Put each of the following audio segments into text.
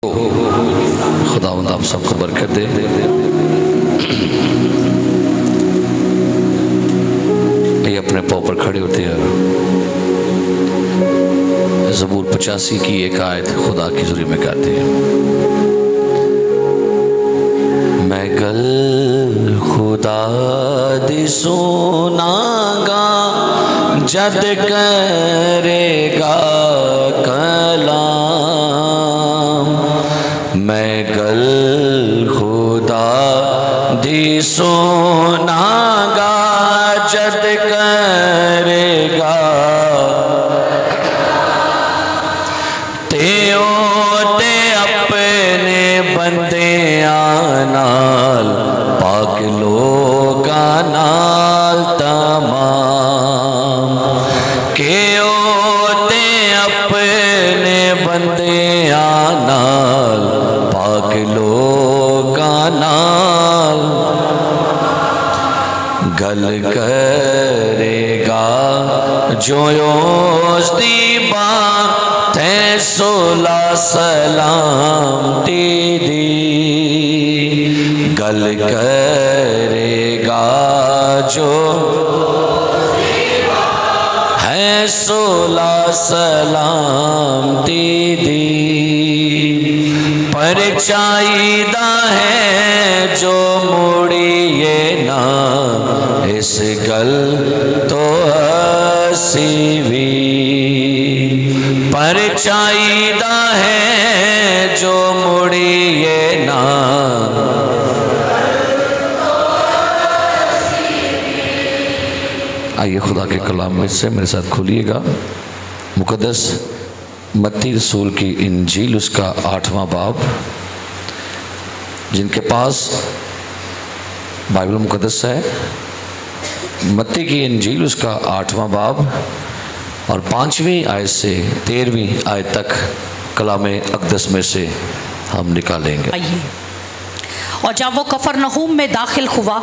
खुदावंद आप सबको बरकत दे। ये अपने पाँव पर खड़े होते हैं। ज़बूर 85 की एक आयत खुदा की ज़रिए में कहते हैं, मैं गल खुदा दी सुनागा जद करेगा कलाम। मैं गल खुदा दी सुनागा जद करेगा तेओ ते अपने बंदियां नाल पाक लोकां नाल तमाम के ते अपने बंदियां नाल पाक लोकां नाल गल करेगा जो उसदी बात है सोला सलामती दी। गल करेगा जो है सोला सलामती दी। पर चाहिदा है जो मुड़िए ना इस गल तो असी भी। पर चाहिदा है जो मुड़िए ना आइए खुदा के कलाम में से मेरे साथ खोलिएगा मुकद्दस मत्ती रसूल की इंजील उसका 8वां बाब। जिनके पास बाइबल मुकद्दस है, मत्ती की इंजील उसका 8वां बाब और 5वीं आयत से 13वीं आयत तक कलाम अक़दस में से हम निकालेंगे। आइए। और जब वो कफरनहूम में दाखिल हुआ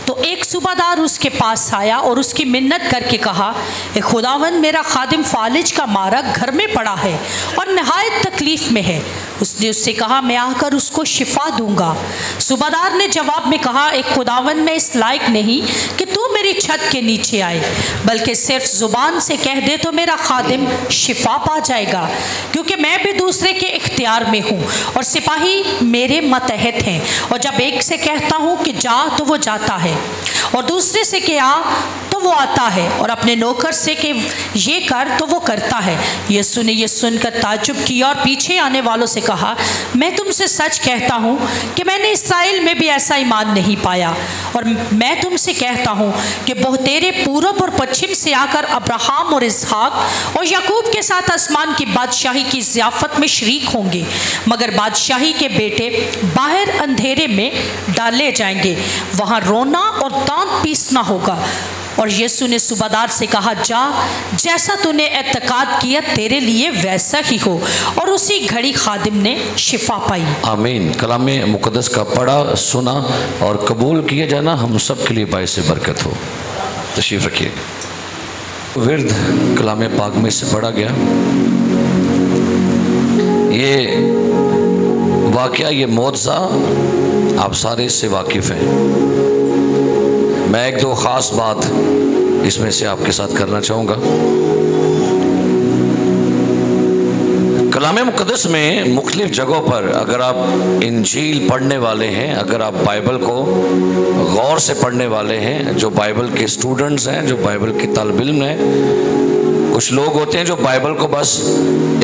तो एक सूबादार उसके पास आया और उसकी मिन्नत करके कहा, ए खुदावंद, मेरा खादिम फालिज का मारा घर में पड़ा है और नहायत तकलीफ़ में है। उसने उससे कहा, मैं आकर उसको शिफा दूंगा। सूबादार ने जवाब में कहा, ए खुदावंद, मैं इस लायक नहीं कि तू मेरी छत के नीचे आए, बल्कि सिर्फ ज़ुबान से कह दे तो मेरा खादिम शिफा पा जाएगा, क्योंकि मैं भी दूसरे के इख्तियार में हूँ और सिपाही मेरे मतहत हैं। और जब एक से कहता हूँ कि जा तो वो जाता है और दूसरे से कि आ तो वो आता है और अपने नौकर से कि ये कर तो वो करता है। यीशु ने ये सुनकर ताज्जुब किया और पीछे आने वालों से कहा, मैं तुमसे सच कहता हूँ कि मैंने इस्राएल में भी ऐसा ईमान नहीं पाया। और मैं तुमसे कहता हूँ कि बहुतेरे पूरब और पश्चिम से आकर अब्राहम और इसहाक और याकूब के साथ आसमान की बादशाही की ज़ियाफ़त में शरीक होंगे, मगर बादशाही के बेटे बाहर अंधेरे में डाले जाएंगे, वहाँ रोना और दांत पीसना होगा। और यीशु ने सूबादार से कहा, जा, जैसा तूने एतकाद किया तेरे लिए वैसा ही हो। और उसी घड़ी खादिम ने शिफा पाई। आमीन। कलाम मुकद्दस का पढ़ा, सुना और कबूल किया जाना हम सब के लिए बाइस बरकत हो। तशरीफ़ रखिए। विर्द कलाम पाक में से पढ़ा गया ये वाक़या, ये मौज़ा आप सारे इससे वाकिफ़ हैं। मैं एक दो ख़ास बात इसमें से आपके साथ करना चाहूँगा। कलाम मुक़द्दस में मुख्तलिफ़ जगहों पर अगर आप इंजील पढ़ने वाले हैं, अगर आप बाइबल को गौर से पढ़ने वाले हैं, जो बाइबल के स्टूडेंट्स हैं, जो बाइबल के तालिब इल्म हैं, कुछ लोग होते हैं जो बाइबल को बस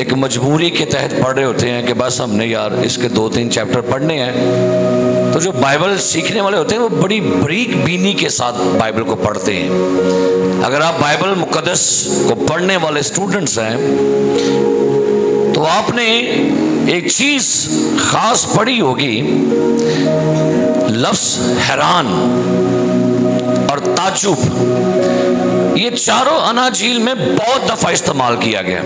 एक मजबूरी के तहत पढ़ रहे होते हैं कि बस हमने यार इसके 2-3 चैप्टर पढ़ने हैं। तो जो बाइबल सीखने वाले होते हैं वो बड़ी बारीक बीनी के साथ बाइबल को पढ़ते हैं। अगर आप बाइबल मुक़द्दस को पढ़ने वाले स्टूडेंट्स हैं तो आपने एक चीज़ ख़ास पढ़ी होगी, लफ्ज़ हैरान और ताज्जुब। ये चारों अनाजील में बहुत दफ़ा इस्तेमाल किया गया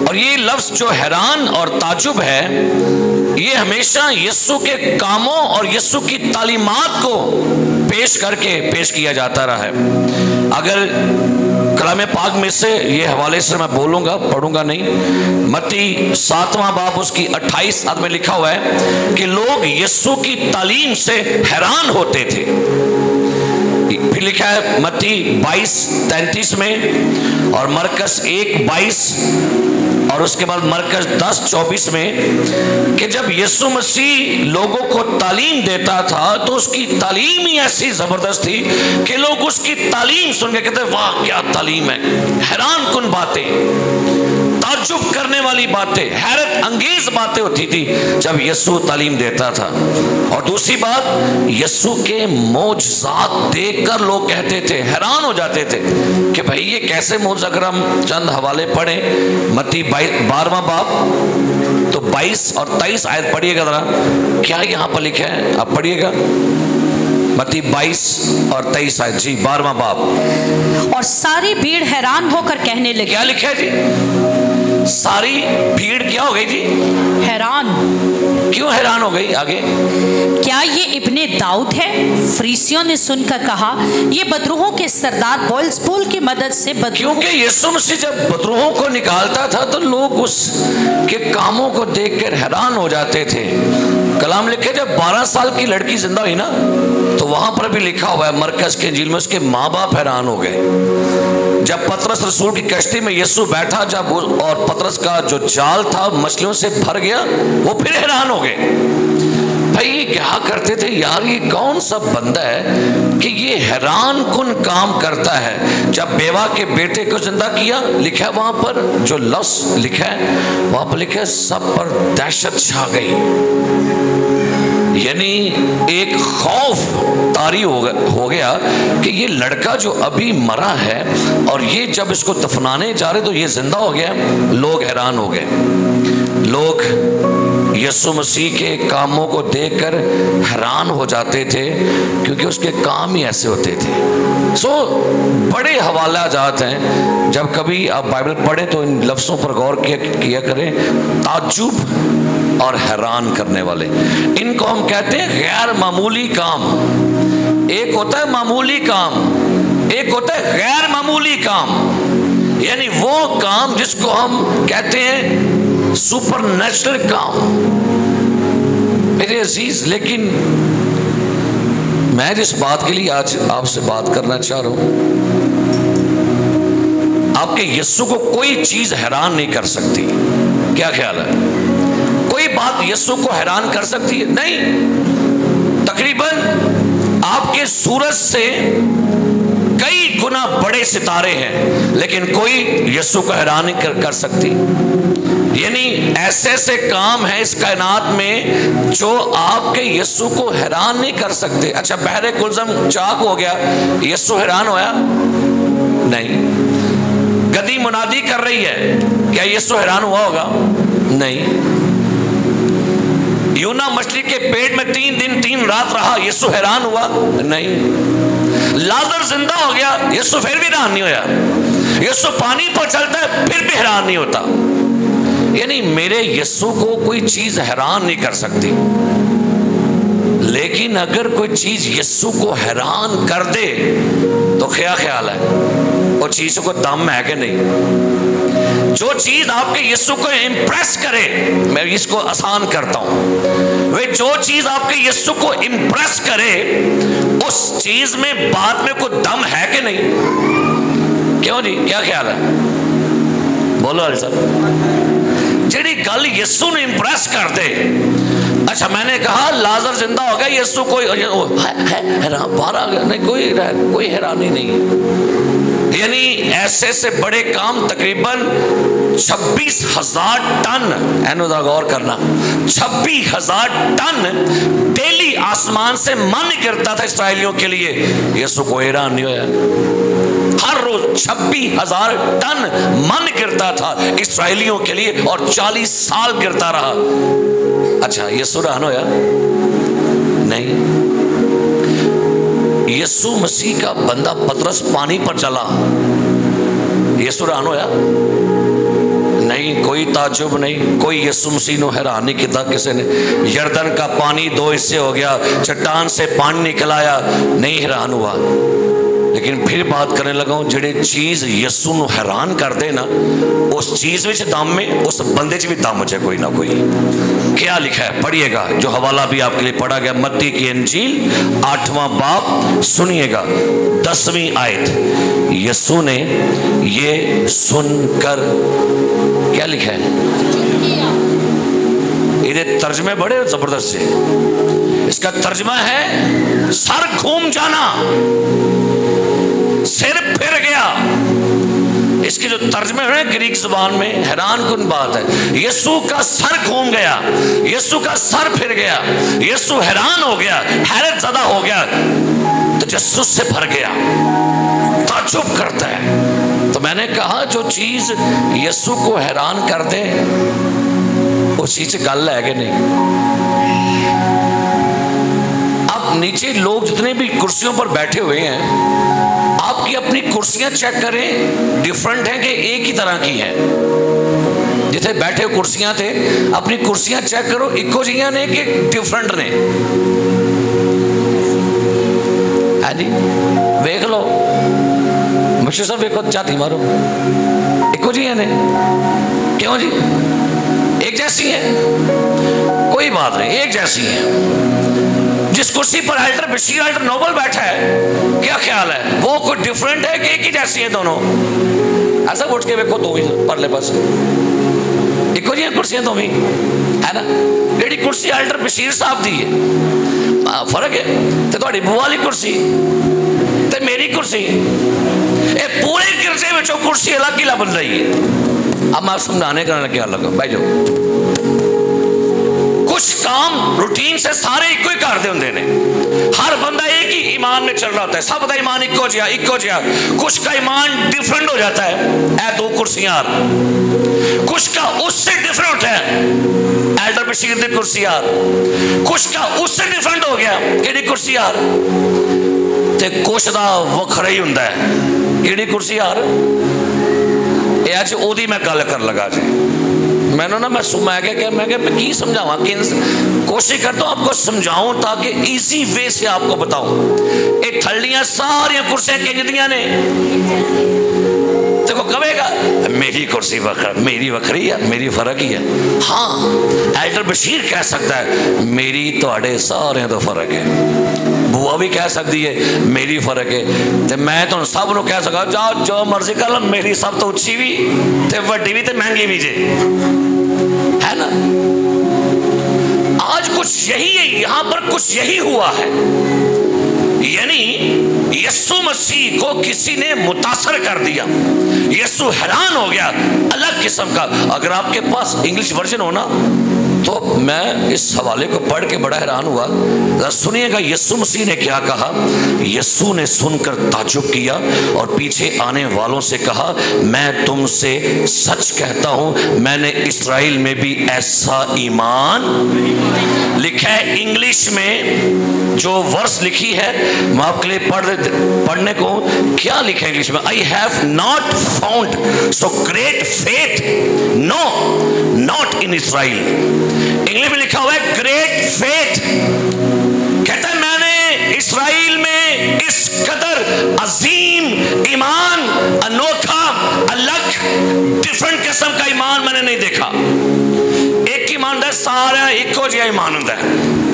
और ये लफ्ज़ जो हैरान और ताज्जुब है, ये हमेशा यीशु के कामों और यीशु की तालीमात को पेश करके पेश किया जाता रहा है। अगर कलाम पाक में से ये हवाले से मैं बोलूंगा, पढ़ूंगा नहीं। मत्ती 7वां बाब उसकी 28 आयत में लिखा हुआ है कि लोग यीशु की तालीम से हैरान होते थे। फिर लिखा है मत्ती 22:33 में और मरकस 1:22 और उसके बाद मरकस 10:24 में कि जब यीशु मसीह लोगों को तालीम देता था तो उसकी तालीम ही ऐसी जबरदस्त थी कि लोग उसकी तालीम सुन के कहते वाह क्या तालीम है, हैरान कुन बातें, ताज्जुब करने वाली बातें, हैरत अंगेज बातें होती थी जब यीशु तालीम देता था। और दूसरी बात, यीशु के मौजज़ात देखकर लोग कहते थे, हैरान हो जाते थे कि भाई ये कैसे मौजज़। अगर हम चंद हवाले पढ़ें, मत्ती 12वां बाब तो 22 और 23 आयत पढ़िएगा जरा, क्या यहाँ पर लिखा है, आप पढ़िएगा मत्ती 22 और 23 आयत जी, 12वां बाब। और सारी भीड़ हैरान होकर कहने लगी, क्या लिखा है जी? सारी भीड़ क्या हो गई जी? हैरान। क्यों हैरान हो गई? आगे, क्या ये इब्ने दाऊद है? फरीसियों ने सुनकर कहा ये बदरूहों के सरदार बेएलज़ेबूल की मदद से क्योंकि यीशु मसीह जब बदरूहों को निकालता था तो लोग उसके कामों को देखकर हैरान हो जाते थे। कलाम लिखे जब 12 साल की लड़की जिंदा हुई ना, तो वहां पर भी लिखा हुआ है मरकस के इंजील में उसके माँ बाप हैरान हो गए। जब पतरस रसूल की कश्ती में यीशु बैठा जब और पतरस का जो जाल था मछलियों से भर गया, वो फिर हैरान हो गए। भाई ये क्या करते थे यार, ये कौन सा बंदा है कि ये हैरान कुन काम करता है। जब बेवा के बेटे को जिंदा किया, लिखा है वहां पर जो लफ्ज़ लिखा है वहां पर लिखा है सब पर दहशत छा गई, यानी एक खौफ तारी हो गया कि ये लड़का जो अभी मरा है और ये जब इसको दफनाने जा रहे तो ये जिंदा हो गया। लोग हैरान हो गए। लोग यीशु मसीह के कामों को देखकर हैरान हो जाते थे क्योंकि उसके काम ही ऐसे होते थे। बड़े हवाला जात हैं, जब कभी आप बाइबल पढ़ें तो इन लफ्ज़ों पर गौर किया करें, ताज्जुब और हैरान करने वाले। इनको हम कहते हैं गैर मामूली काम। एक होता है मामूली काम, एक होता है गैर मामूली काम, यानी वो काम जिसको हम कहते हैं सुपर नेचुरल काम। मेरे अजीज, लेकिन मैं जिस बात के लिए आज आपसे बात करना चाह रहा हूं, आपके यीशु को कोई चीज हैरान नहीं कर सकती। क्या ख्याल है? कोई बात यीशु को हैरान कर सकती है? नहीं। तकरीबन आपके सूरज से कई गुना बड़े सितारे हैं, लेकिन कोई यीशु को हैरान नहीं कर सकती। यानी ऐसे ऐसे काम हैं इस कायनात में जो आपके यीशु को हैरान नहीं कर सकते। अच्छा, बहरे कुलज़म चाक हो गया, यीशु हैरान होया? नहीं। गधी मुनादी कर रही है, क्या यीशु हैरान हुआ होगा? नहीं। यूना मछली के पेट में 3 दिन 3 रात रहा, यीशु हैरान हुआ? नहीं। लाजर जिंदा हो गया, यीशु फिर भी हैरान नहीं होया। यीशु पानी पर चलता है फिर भी हैरान नहीं होता। यानी मेरे यीशु को कोई चीज हैरान नहीं कर सकती। लेकिन अगर कोई चीज यीशु को हैरान कर दे तो क्या ख्याल है, वो चीज को दम है कि नहीं? जो चीज आपके यीशु को इंप्रेस करे, मैं इसको आसान करता हूं, वे जो चीज आपके यीशु को इंप्रेस करे उस चीज में बाद में कोई दम है कि नहीं? क्यों जी, क्या ख्याल है? बोलो अल साहब। जिहड़ी गल यीशु ने इंप्रेस कर दे। अच्छा, मैंने कहा लाजर जिंदा हो गया, यीशु कोई हैरान बाहर आ गया, नहीं कोई हैरानी नहीं। यानी ऐसे ऐसे बड़े काम तकरीबन 26,000 टन, एनुदा गौर करना, 26,000 टन डेली आसमान से मन गिरता था इसराइलियों के लिए, यीशु को हैरान नहीं होया। हर रोज 26,000 टन मन गिरता था इसराइलियों के लिए और 40 साल गिरता रहा। अच्छा, यीशु हैरान होया? नहीं। यीशु मसीह का बंदा पतरस पानी पर चला, यीशु हैरान होया? नहीं। कोई ताजुब नहीं, कोई यीशु मसीह ने हैरान नहीं किया किसी ने। यरदन का पानी 2 हिस्से हो गया, चट्टान से पानी निकल आया, नहीं हैरान हुआ। लेकिन फिर बात करने लगा हूं जिहड़ी चीज़ यस्सू नूं हैरान कर दे ना, उस चीज़ में दम है, उस बंदे च भी दम है कोई ना कोई। क्या लिखा है पढ़िएगा, जो हवाला भी आपके लिए पढ़ा गया, मत्ती की इंजील 8वां बाब सुनिएगा 10वीं आयत। यस्सू ने ये सुनकर क्या लिखा है, ये तर्जमे बड़े जबरदस्त है। इसका तर्जमा है सर घूम जाना, सिर फिर गया। इसके जो तर्जमे हैं ग्रीक जुबान में, हैरान कुन बात है। यीशु का सर घूम गया, यीशु का सर फिर गया, यीशु हैरान हो गया, हैरत ज़दा हो गया, तजस्सुस से भर गया, ताज्जुब करता है। तो मैंने कहा जो चीज़ यीशु को हैरान कर दे उस चीज़ से गल है कि नहीं। अब नीचे लोग जितने भी कुर्सियों पर बैठे हुए हैं, आपकी अपनी कुर्सियां चेक करें, डिफरेंट हैं कि एक ही तरह की हैं। जिथे बैठे कुर्सियां थे, अपनी कुर्सियां चेक करो, इको जिहियां ने कि डिफरेंट ने। हाँ जी, वेख लो मुझे सब वेखो, चाती मारो, इको जिहियां ने। क्यों जी, एक जैसी है, कोई बात नहीं, एक जैसी है। जिस कुर्सी पर अल्टर बशीर अल्टर नोबल बैठा है, क्या ख्याल है, वो कोई डिफरेंट है कि एक ही जैसी है दोनों? ऐसा उठ के देखो, दो ही परले पास इको जी कुर्सियां दो ही है ना। जेडी कुर्सी अल्टर बशीर साहब दी है, फर्क है। तो थोड़ी बुआ वाली कुर्सी ते मेरी कुर्सी, ये पूरे गिरजे में कुर्सी अलग ही लग रही है। अब मैं समझाने करने लगे अलग भाई, जो कुछ काम रूटीन से सारे इको ही करते होंगे ने। हर बंदा एक ही ईमान में चल रहा होता है, सब का ईमान इको जिहा। कुछ का ईमान डिफरेंट हो जाता है, ऐ दो कुर्सियां, कुछ का उससे डिफरेंट है, एल्डर बशीर की कुर्सी यार। कुछ का उससे डिफरेंट हो गया, केड़ी कुर्सी यार। ते कुछ का वखरा ही हुंदा है, केड़ी कुर्सी यार। अज ओदी मैं गल कर लगा जी, मैंने ना मैं की समझावा, कोशिश करता हूँ आपको समझाऊं ताकि इजी वे से आपको बताऊं। ये थलियां सारिया कुर्सियां किंजदियां ने, देखो कहेगा मेरी कुर्सी मेरी वखरी है, मेरी फर्क ही है। हाँ, एल्डर बशीर कह सकता है मेरी थोड़े सारे तो फर्क है, बुआ भी कह सकती है मेरी फर्क है, तो मैं तो सब को कह सका जाओ जो मर्जी कर लो, मेरी सब तो उच्ची भी ते वड्डी भी ते महंगी भी जे, है ना। आज कुछ यही है, यहां पर कुछ यही हुआ है, यानी यीशु मसीह को किसी ने मुतासर कर दिया, यीशु हैरान हो गया अलग किस्म का। अगर आपके पास इंग्लिश वर्जन हो ना, तो मैं इस हवाले को पढ़ के बड़ा हैरान हुआ। सुनिएगा यीशु मसीह ने क्या कहा। यीशु ने सुनकर ताज्जुब किया और पीछे आने वालों से कहा, मैं तुमसे सच कहता हूं मैंने इस्राएल में भी ऐसा ईमान। लिखा है इंग्लिश में जो वर्स लिखी है, मैं आपके लिए पढ़ने को क्या लिखा है इंग्लिश में। I have not found so great faith, no not in Israel. English में लिखा हुआ है ग्रेट फेथ। कहता है मैंने इस्राएल में इस कदर अजीम ईमान, अनोखा, अलग, डिफरेंट किस्म का ईमान मैंने नहीं देखा। एक ईमान है, सारा इको जिहा ईमान होता है,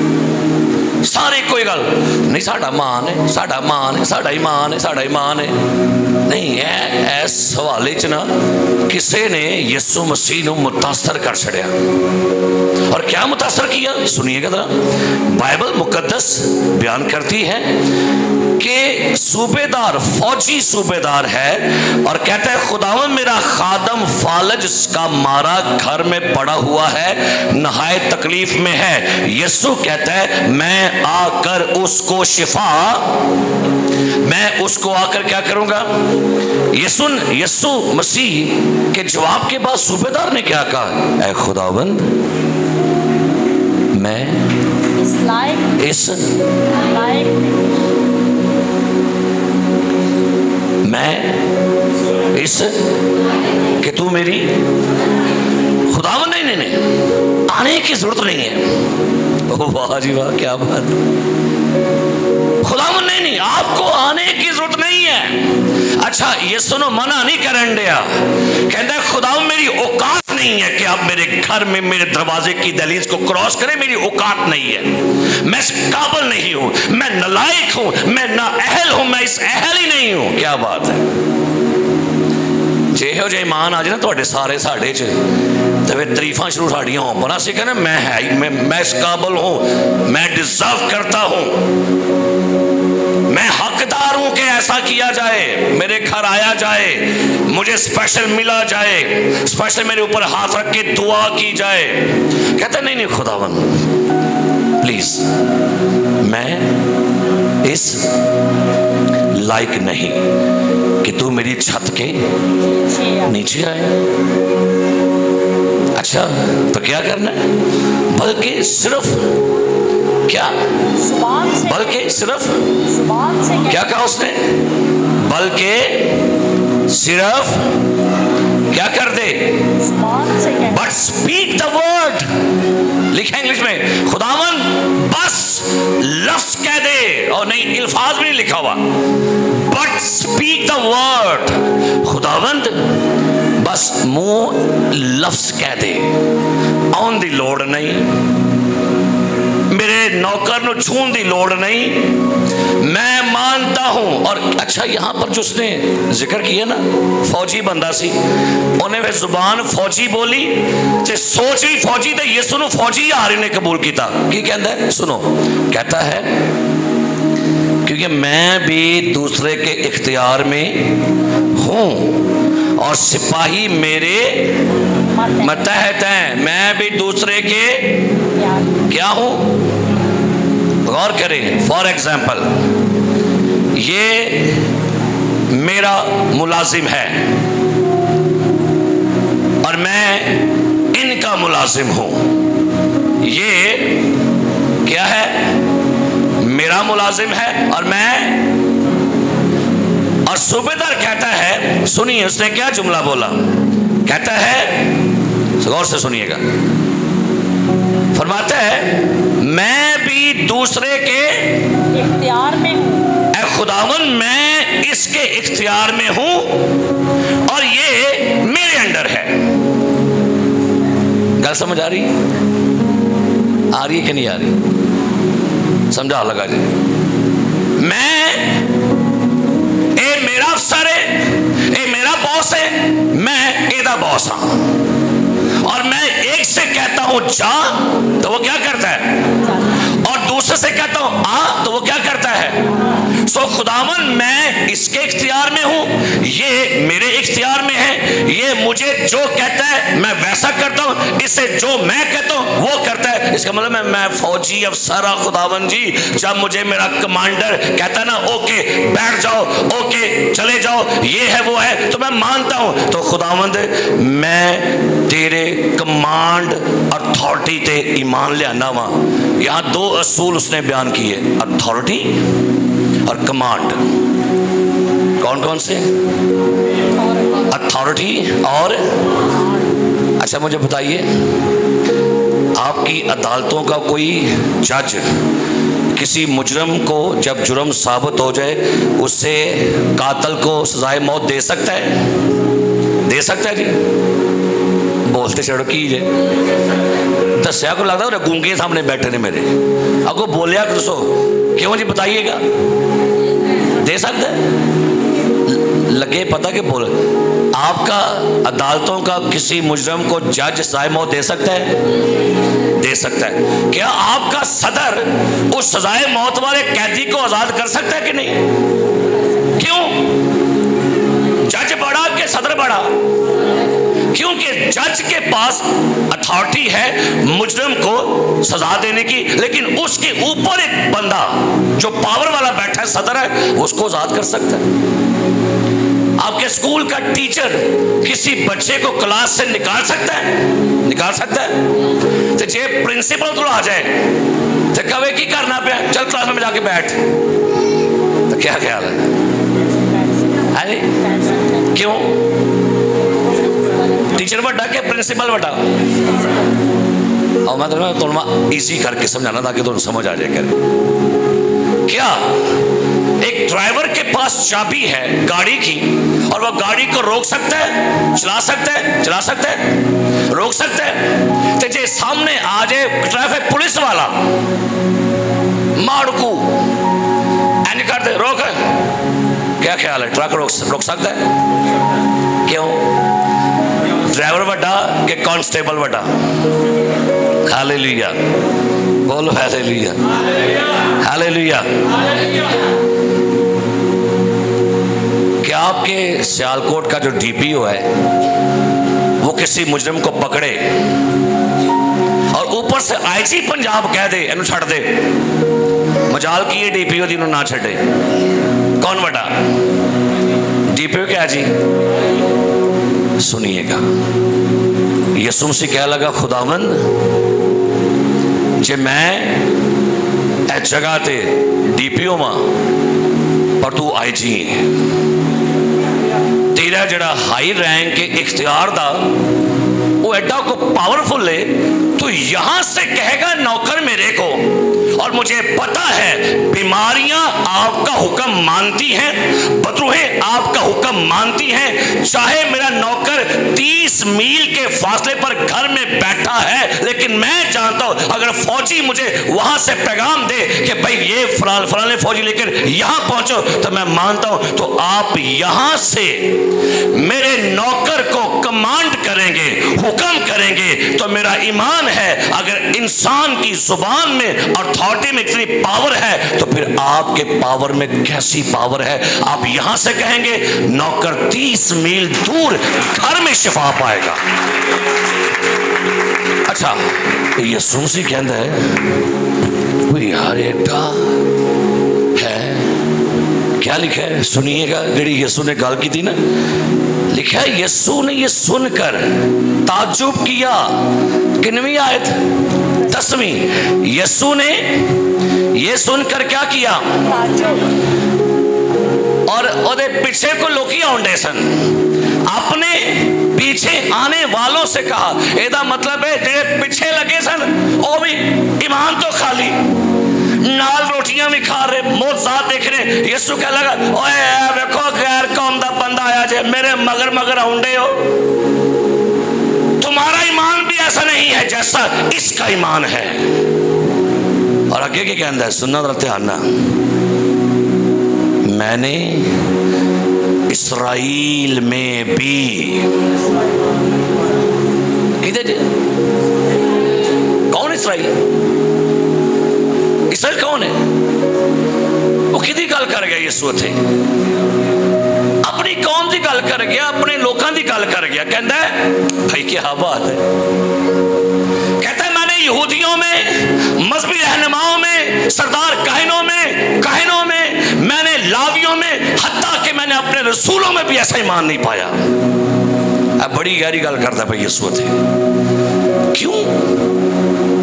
सारे कोई गल नहीं, साडा मान है, साडा मान है, साडा ईमान है, साडा ईमान है नहीं है। इस हवाले च ना किसी ने यीशु मसीह को मुतासर कर छड़िया। और क्या मुतासर किया, सुनिएगा जरा। बाइबल मुकद्दस बयान करती है कि सूबेदार, फौजी सूबेदार है, और कहता है खुदावंद मेरा खादम फालज का मारा घर में पड़ा हुआ है, नहायत तकलीफ में है। यीशु कहता है मैं आकर उसको शिफा, मैं उसको आकर क्या करूंगा। यीशु मसीह के जवाब के बाद सूबेदार ने क्या कहा, ऐ खुदावंद मैं इस कि तू मेरी खुदावंद नहीं आने की जरूरत नहीं है। वाह जी वाह, क्या बात। खुदावन नहीं, आपको आने की जरूरत नहीं है। अच्छा ये सुनो, मना नहीं करन दिया, कहता है खुदावन मेरी औकात नहीं है कि आप मेरे घर में मेरे दरवाजे की दहलीज को क्रॉस करें, मेरी औकात नहीं है, मैं इस काबिल नहीं हूं, मैं नालायक हूं, मैं नाअहल हूं, मैं इस अहल ही नहीं हूं। क्या बात है, ਜਿਹੋ ਜਿਹੇ ईमान आ जाए ना ਤੁਹਾਡੇ सारे साढ़े च तो फिर तरीफा शुरू साड़ियाँ हो पर असं कहना मैं है, मैं इस काबिल हूँ, मैं डिजर्व करता हूँ, मैं हकदार हूँ कि ऐसा किया जाए, मेरे घर आया जाए, मुझे स्पेशल मिला जाए, स्पेशल मेरे ऊपर हाथ रख के दुआ की जाए। कहते नहीं नहीं खुदावन प्लीज, मैं इस लायक नहीं कि तू मेरी छत के नीचे आए। अच्छा तो क्या करना है, बल्कि सिर्फ क्या, बल्कि सिर्फ क्या कहा उसने, बल्कि सिर्फ क्या कर दे, बट स्पीक द वर्ड। लिखा इंग्लिश में, खुदावन बस लफ्ज कह दे, और नहीं अल्फाज भी नहीं लिखा हुआ, बट स्पीक द वर्ड। खुदावंद बस मुंह लफ्ज कह दे, आउन दी लोड़ नहीं, मेरे नौकर नु छून दी लोड़ नहीं, मैं मानता हूं। और अच्छा यहां पर जो उसने जिक्र किया ना, फौजी बंदा सी, उन्हें फिर जुबान फौजी बोली ते सोच भी फौजी, ते यीशु नु फौजी हारी ने कबूल किया। की कहता है सुनो, कहता है क्योंकि मैं भी दूसरे के इख्तियार में हूं और सिपाही मेरे मतहत हैं, मैं भी दूसरे के क्या हूं। गौर करें, फॉर एग्जाम्पल ये मेरा मुलाजिम है और मैं इनका मुलाजिम हूं, ये क्या है, मेरा मुलाजिम है और मैं, और सूबेदार कहता है, सुनिए उसने क्या जुमला बोला, कहता है गौर से सुनिएगा, फरमाता है मैं भी दूसरे के इख्तियार में हूं, ऐ खुदावन मैं इसके इख्तियार में हूं और ये मेरे अंडर है। गल समझ आ रही है कि नहीं आ रही, समझा लगा जी। मैं, ए मेरा अफसर है, ए मेरा बॉस है, मैं एदा बॉस हाँ, और मैं एक से कहता हूं जा तो वो क्या करता है, और दूसरे से कहता हूं आ तो वो क्या करता है। सो खुदावन मैं इसके इख्तियार में हूं, ये मेरे इख्तियार में है, ये मुझे जो कहता है मैं वैसा करता हूं, इससे जो मैं कहता हूं वो करता है। इसका मतलब मैं फौजी अफसर खुदावन जी, जब मुझे मेरा कमांडर कहता है ना ओके बैठ जाओ, ओके चले जाओ, ये है वो है, तो मैं मानता हूं। तो खुदावंद मैं तेरे कमांड अथॉरिटी ते ईमान लियाना वा। यहां दो असूल उसने बयान किए, अथॉरिटी और कमांड। कौन कौन से, अथॉरिटी और, अच्छा मुझे बताइए आपकी अदालतों का कोई जज किसी मुजरम को जब जुर्म साबित हो जाए उससे कातिल को सजाए मौत दे सकता है, दे सकता है जी, बोलते चढ़ो की जे दस्या को लगता है गूंगे सामने बैठे ने मेरे, आपको बोलिया दसो क्यों जी बताइएगा, दे सकता है, लगे पता कि बोल। आपका अदालतों का किसी मुजरम को जज सजाए मौत दे सकता है, दे सकता है। क्या आपका सदर उस सजाए मौत वाले कैदी को आजाद कर सकता है कि नहीं, क्यों, जज बड़ा कि सदर बड़ा, क्योंकि जज के पास अथॉरिटी है मुजरिम को सजा देने की, लेकिन उसके ऊपर एक बंदा जो पावर वाला बैठा है सदर है, उसको आजाद कर सकता है। आपके स्कूल का टीचर किसी बच्चे को क्लास से निकाल सकता है, निकाल सकता है। तो जे प्रिंसिपल तो आ जाए तो कवे की करना पे, चल क्लास में जाके बैठ, तो क्या ख्याल है, अरे क्यों, टीचर बड़ा के प्रिंसिपल बड़ा। और मैं थोड़ा ईजी करके समझाना ताकि तुम समझ आ जाए करे। क्या एक ड्राइवर के पास चाबी है गाड़ी की और वह गाड़ी को रोक सकता है, चला सकता है, चला सकता है, रोक सकता है? तो जे सामने आ जाए ट्रैफिक पुलिस वाला माड़कू एंड कर दे, रोक, क्या ख्याल है, ट्रक रोक सकता है? क्यों? ड्राइवर वड्डा कि कांस्टेबल वड्डा? हालेलुया, बोलो हालेलुया, हालेलुया। क्या आपके सियालकोट का जो डीपीओ है वो किसी मुजरिम को पकड़े और ऊपर से आईजी पंजाब कह दे इन्हें छड़ दे, मजाल की ये डीपीओ दी ना छड़े, कौन वड्डा? डीपीओ क्या जी? सुनिएगा, यीशु मसीह कह लगा, खुदावंद जे मैं ए जगह ते डीपीओ मां पर तू आईजी है, तेरा जड़ा हाई रैंक के इख्तियार दा वो एडा को पावरफुल है, तू यहां से कहेगा नौकर मेरे को, और मुझे पता है बीमारियां आपका हुक्म मानती हैं, बदरूहें आपका हुक्म मानती हैं, चाहे मेरा नौकर 30 मील के फासले पर घर में बैठा है, लेकिन मैं जानता हूं अगर फौजी मुझे वहां से पैगाम दे कि भाई ये फलाने फौजी लेकर यहां पहुंचो, तो मैं मानता हूं तो आप यहां से मेरे नौकर को कमांड करेंगे, हुक्म करेंगे। तो मेरा ईमान है अगर इंसान की जुबान में अथॉरिटी में इतनी पावर है तो फिर आपके पावर में कैसी पावर है। आप यहां से कहेंगे, नौकर 30 मील दूर घर में शिफा पाएगा। अच्छा, यीशु मसीह कहता है कोई यार एडा है, क्या लिखा है सुनिएगा, जी यीशु ने गल की थी ना, लिखा है यीशु ने ये सुनकर ताज्जुब किया। किनवी आयत? 10वीं। यीशु ने ये सुनकर क्या किया? और ओदे पीछे को लोकी आउंडे सन, अपने पीछे आने वालों से कहा, एदा मतलब है जेड़े पीछे लगे सन वो भी ईमान तो खाली नाल रोटियां भी खा रहे, मौजूद देख रहे। यीशु कह लगा, ओए देखो गैर कौम दा बंदा आया जे मेरे मगर मगर आउंडे हो, तुम्हारा ईमान भी ऐसा नहीं है जैसा इसका ईमान है। और आगे क्या कहता है, सुनना जरा ध्यान ना, मैंने इस्राएल में भी, कौन इस्राएल? इसराइल कौन है? वो किदी गल कर गया यीशु थे, अपनी कौम की गल कर गया, अपने लोगों की गल कर गया। कहता है भाई क्या बात है, कहता है मैंने यहूदियों में, मजहबी रहनुमाओं में, सरदार काहिनों में, मैंने लावियों में, हत्ता कि मैंने अपने रसूलों में भी ऐसा ईमान नहीं पाया। अब बड़ी गहरी गल करता भाई यीशु थे, क्यों?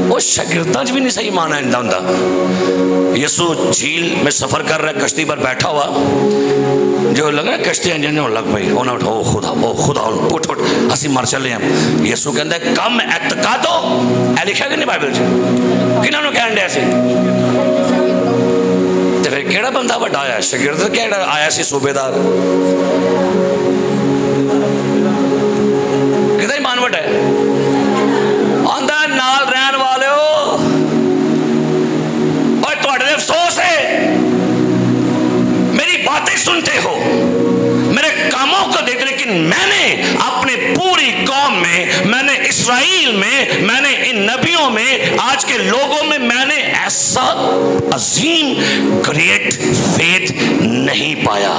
वो शागिर्दां भी नहीं सही माना इंदा हुंदा। यीशु झील में सफर कर रहा है, कश्ती पर बैठा हुआ, जो लग रहा है कश्ती इंजन होने लग पई, उन्हें उठो, ओ खुदा उठ असी मर चले हैं। यीशु कहता है कम एतकादो, ऐ लिखा कि नहीं बाइबल च? किन्होंने कहन दिया सी? तो फिर केड़ा बंदा वड्डा आया? शागिर्द केड़ा आया सी? सूबेदार। किदा ईमान वड्डा है? आंदा नाल रहन वाले हो, और तुहाडे अफसोस है, मेरी बातें सुनते हो, मेरे कामों को देखते, लेकिन मैंने अपने पूरी कौम में, मैंने इस्राएल में, मैंने इन नबियों में, आज के लोगों में मैंने ऐसा अजीम ग्रेट फेथ नहीं पाया।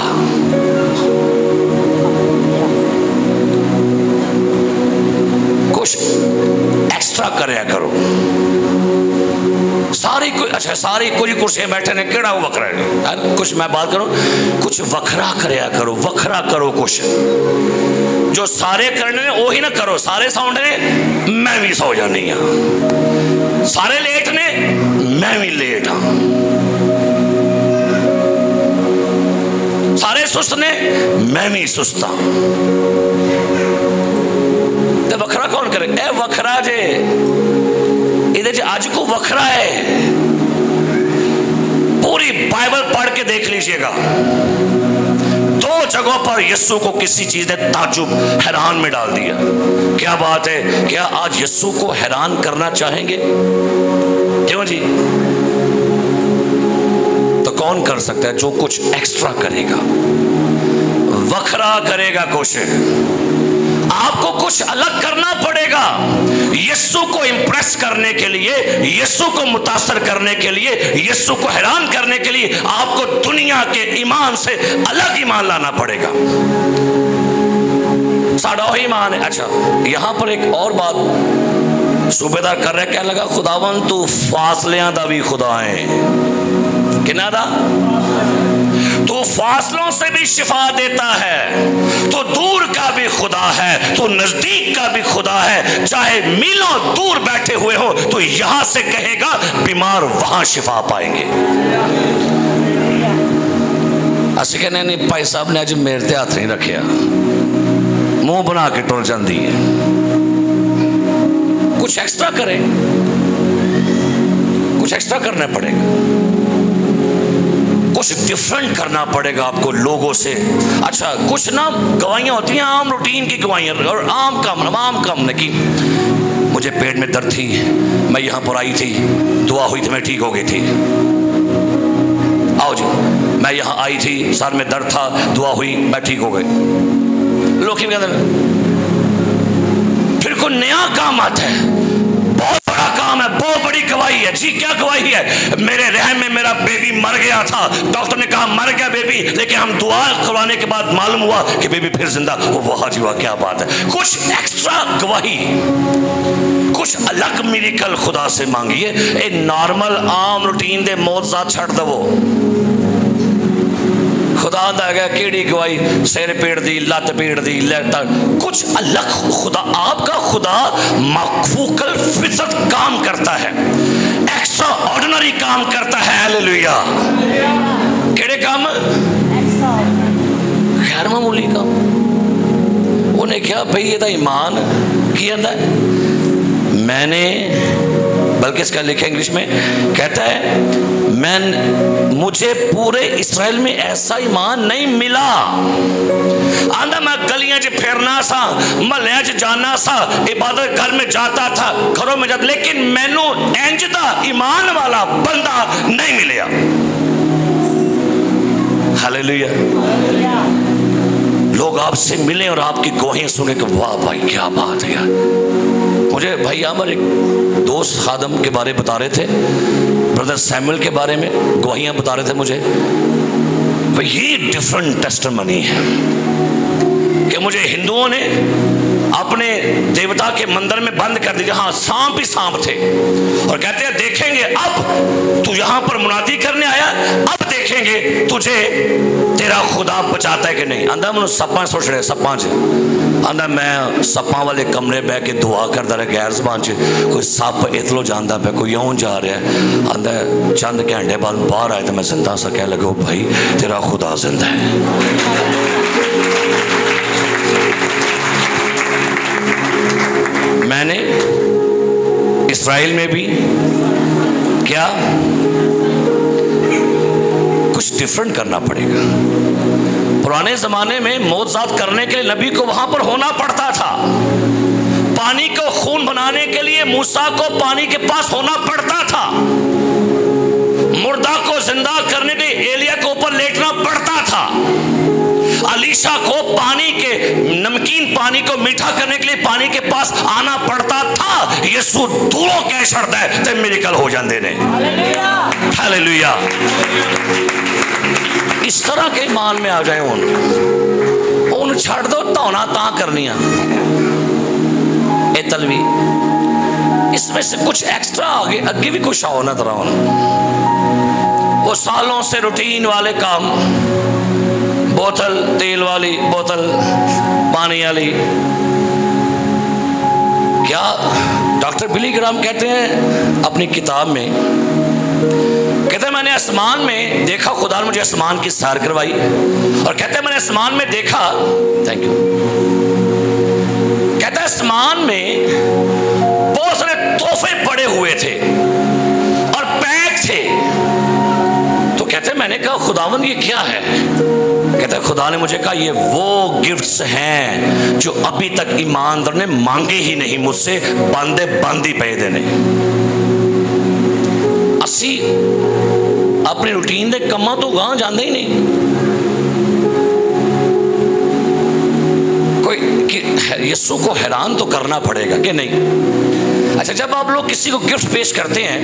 कुछ एक्स्ट्रा करया करो। सारी कोई अच्छा सारी कोई कुर्सियां बैठे ने केड़ा वो वखरा है, कुछ मैं बात करूं, कुछ वखरा करया करो, वखरा करो। कुछ जो सारे करने वो ही ना करो। सारे सौंड ने मैं भी सो जानी हाँ, सारे लेट ने मैं भी लेट हाँ, सारे सुस्त ने मैं भी सुस्त हाँ। तो वखरा कौन करे? ए वखरा जे इधर अज को वखरा है, पूरी बाइबल पढ़ के देख लीजिएगा, 2 जगहों पर यीशु को किसी चीज ने ताज्जुब, हैरान में डाल दिया। क्या बात है, क्या आज यीशु को हैरान करना चाहेंगे? क्यों जी? तो कौन कर सकता है? जो कुछ एक्स्ट्रा करेगा, वखरा करेगा। कुछ आपको कुछ अलग करना पड़ेगा यीशु को इंप्रेस करने के लिए, यीशु को मुतासर करने के लिए, यीशु को हैरान करने के लिए आपको दुनिया के ईमान से अलग ईमान लाना पड़ेगा। साड़ा ईमान है। अच्छा, यहां पर एक और बात सूबेदार कर रहे, क्या लगा? खुदावन तू फासलियां दा भी खुदा है। किना दा? तू फासलों से भी शिफा देता है, तो दूर का भी खुदा है, तो नजदीक का भी खुदा है। चाहे मीलों दूर बैठे हुए हो तो यहां से कहेगा, बीमार वहां शिफा पाएंगे। असि कहने नहीं भाई साहब ने अज मेरे ते हाथ नहीं रखिया, मुंह बना के टुर जाती है। कुछ एक्स्ट्रा करें, कुछ एक्स्ट्रा करना पड़ेगा, कुछ डिफरेंट करना पड़ेगा आपको लोगों से। अच्छा, कुछ ना गवाहियां होती हैं, आम रूटीन की गवाहियां, और आम काम ने कि मुझे पेट में दर्द थी, मैं यहाँ पर आई थी, दुआ हुई थी, मैं ठीक हो गई थी। आओ जी, मैं यहाँ आई थी, सर में दर्द था, दुआ हुई, मैं ठीक हो गई। लोग फिर कोई नया काम आता है, बहुत बड़ा काम है, बहुत बड़ी गवाही है। जी क्या गवाही है? मेरे रहम में मेरा बेबी मर गया था, डॉक्टर ने कहा मर गया बेबी, लेकिन हम दुआ करवाने के बाद मालूम हुआ कि बेबी फिर जिंदा। वाह जी वाह, क्या बात है। कुछ एक्स्ट्रा गवाही, कुछ अलग मिरेकल खुदा से मांगिए। ए नॉर्मल आम रूटीन दे मौजज़ात छड़ दवो। खुदा दा गया केड़ी गवाही, सिर पीड़ दी, लत पीड़ दी, कुछ अलग। खुदा, आपका खुदा मखफूकल फितरत काम करता है, एक्स्ट्रा ऑर्डिनरी काम करता है। हालेलुया। केड़े काम? खैर मामूली काम। उन्हें क्या भाई ये ईमान की है, मैंने, बल्कि इसका लिखा इंग्लिश में कहता है, मुझे पूरे इस्राएल में ऐसा ईमान नहीं मिला। आंदा मैं गलियां च फिरना सा, महल्लियां च जाना सा, इबादत घर में जाता था, घरों में जाता, लेकिन मैनू इंज दा ईमान वाला बंदा नहीं मिलिया। हालेलुया। लोग आपसे मिले और आपकी गवाहियां सुने कि वाह भाई क्या बात है यार। मुझे भाई हमारे एक दोस्त खादम के बारे बता रहे थे, ब्रदर सैमुअल के बारे में गवाहियां बता रहे थे मुझे। भाई ये डिफरेंट टेस्टिमनी है कि मुझे हिंदुओं ने अपने देवता के मंदिर में बंद कर दिया, हाँ सांप ही सांप थे, और कहते हैं देखेंगे अब तू यहाँ पर मुनादी करने आया, अब देखेंगे तुझे तेरा खुदा बचाता है कि नहीं। आंदा मैं सप्पा सोच रहे, सप्पा च आंदा मैं सप्पा वाले कमरे बह के दुआ करता रहा, गैर जबान च कोई सप इतलों जाता पे, कोई यूं जा रहा है। आंदा चंद घंटे बाद बाहर आए तो मैं जिंदा सा, कह लगे भाई तेरा खुदा जिंदा है। मैंने इस्राएल में भी क्या कुछ डिफरेंट करना पड़ेगा। पुराने जमाने में मौजज़ात करने के लिए नबी को वहां पर होना पड़ता था, पानी को खून बनाने के लिए मूसा को पानी के पास होना पड़ता था, मुर्दा को जिंदा करने के लिए एलिया के ऊपर लेटना पड़ता था, अलीशा को पानी के नमकीन पानी को मीठा करने के लिए पानी के पास आना पड़ता था। यीशु दूरों कह छड़ता है तो मिरेकल हो जाते ने। हालेलुया। इस तरह के ईमान में आ जाए, उन छड़ दो धौना ता करनिया ए तलवी, इसमें से कुछ एक्स्ट्रा आगे भी कुछ आओ ना तरह। वो सालों से रूटीन वाले काम, बोतल तेल वाली, बोतल पानी वाली, क्या डॉक्टर बिली ग्राम कहते हैं अपनी किताब में, कहते हैं मैंने आसमान में देखा, खुदा ने मुझे आसमान की सैर करवाई, और कहते हैं मैंने आसमान में देखा, थैंक यू, कहते हैं आसमान में बहुत सारे तोहफे पड़े हुए थे और पैक थे। तो मैंने कहा खुदावन ये क्या है? कहता है खुदा ने मुझे कहा ये वो गिफ्ट्स हैं जो अभी तक ईमानदार ने मांगे ही नहीं मुझसे, बांधे बांधी पे देने। असी अपनी रूटीन दे कम्मा तो गां जाते ही नहीं। कोई यीशु को हैरान तो करना पड़ेगा कि नहीं? अच्छा, जब आप लोग किसी को गिफ्ट पेश करते हैं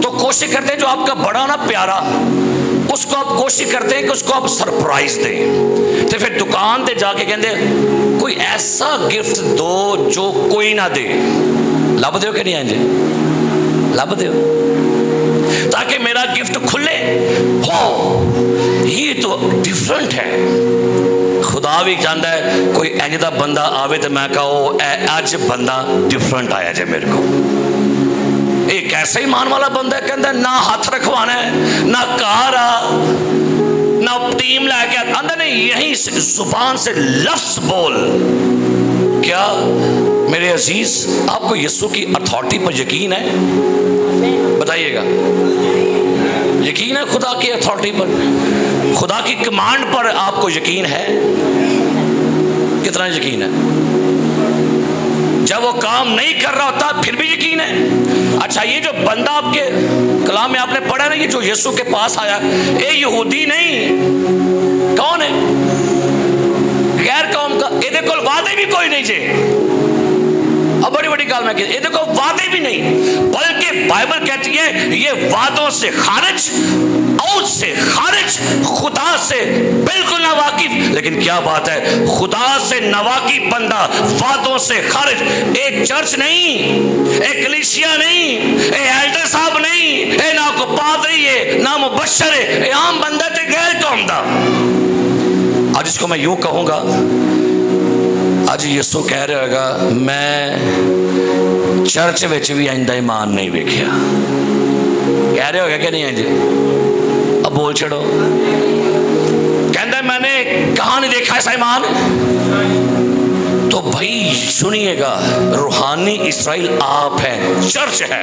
तो कोशिश करते हैं जो आपका बड़ा ना प्यारा, उसको आप कोशिश करते हैं कि उसको आप सरप्राइज दें। तो फिर दुकान पे जाके कहते कोई ऐसा गिफ्ट दो जो कोई ना दे। लब दो कि नहीं आंजे? लब दो ताकि मेरा गिफ्ट खुले हो। ये तो डिफरेंट है। खुदा भी चाहता है कोई इंज दा बंदा आवे तो मैं कहो अज बंदा डिफरेंट आया जे मेरे को। एक ऐसा ईमान वाला बंदा कहता ना हाथ रखवाना है, ना कार ना टीम लैके आंदा नहीं, यही जुबान से लफ्ज बोल। क्या मेरे अजीज आपको यीशु की अथॉरिटी पर यकीन है? बताइएगा, यकीन है खुदा की अथॉरिटी पर, खुदा की कमांड पर आपको यकीन है? कितना यकीन है? जब वो काम नहीं कर रहा होता फिर भी यकीन है? अच्छा, ये जो बंदा आपके कलाम में आपने पढ़ा ना, ये जो यीशु के पास आया, ये यहूदी नहीं, कौन है? गैर कौम का। ये देखो वादे भी कोई नहीं जे, अब बड़ी बड़ी गाल में ये देखो वादे भी नहीं, बल्कि बाइबल कहती है ये वादों से खारिज, औद से खारिज, खुदा से बिल्कुल नावाकिफ। लेकिन क्या बात है, खुदा से नावाकिफ बंदा वादों से खारिज। एक चर्च नहीं, एक कलीसिया नहीं, एक एल्डर साहब नहीं, एक ना को पादरी है, ना मुबशर है, एक आम बंदा ते गैर कौम दा। आज इसको मैं यूं कहूंगा, आज यीशु कह रहा होगा मैं चर्च विच भी इंदा ईमान नहीं वेखिया। कह रहे होगा कि नहीं? इंज अब बोल छड़ो। कहता मैंने कहाँ नहीं देखा ऐसा ईमान। तो भाई सुनिएगा, रूहानी इस्राइल आप हैं, चर्च है।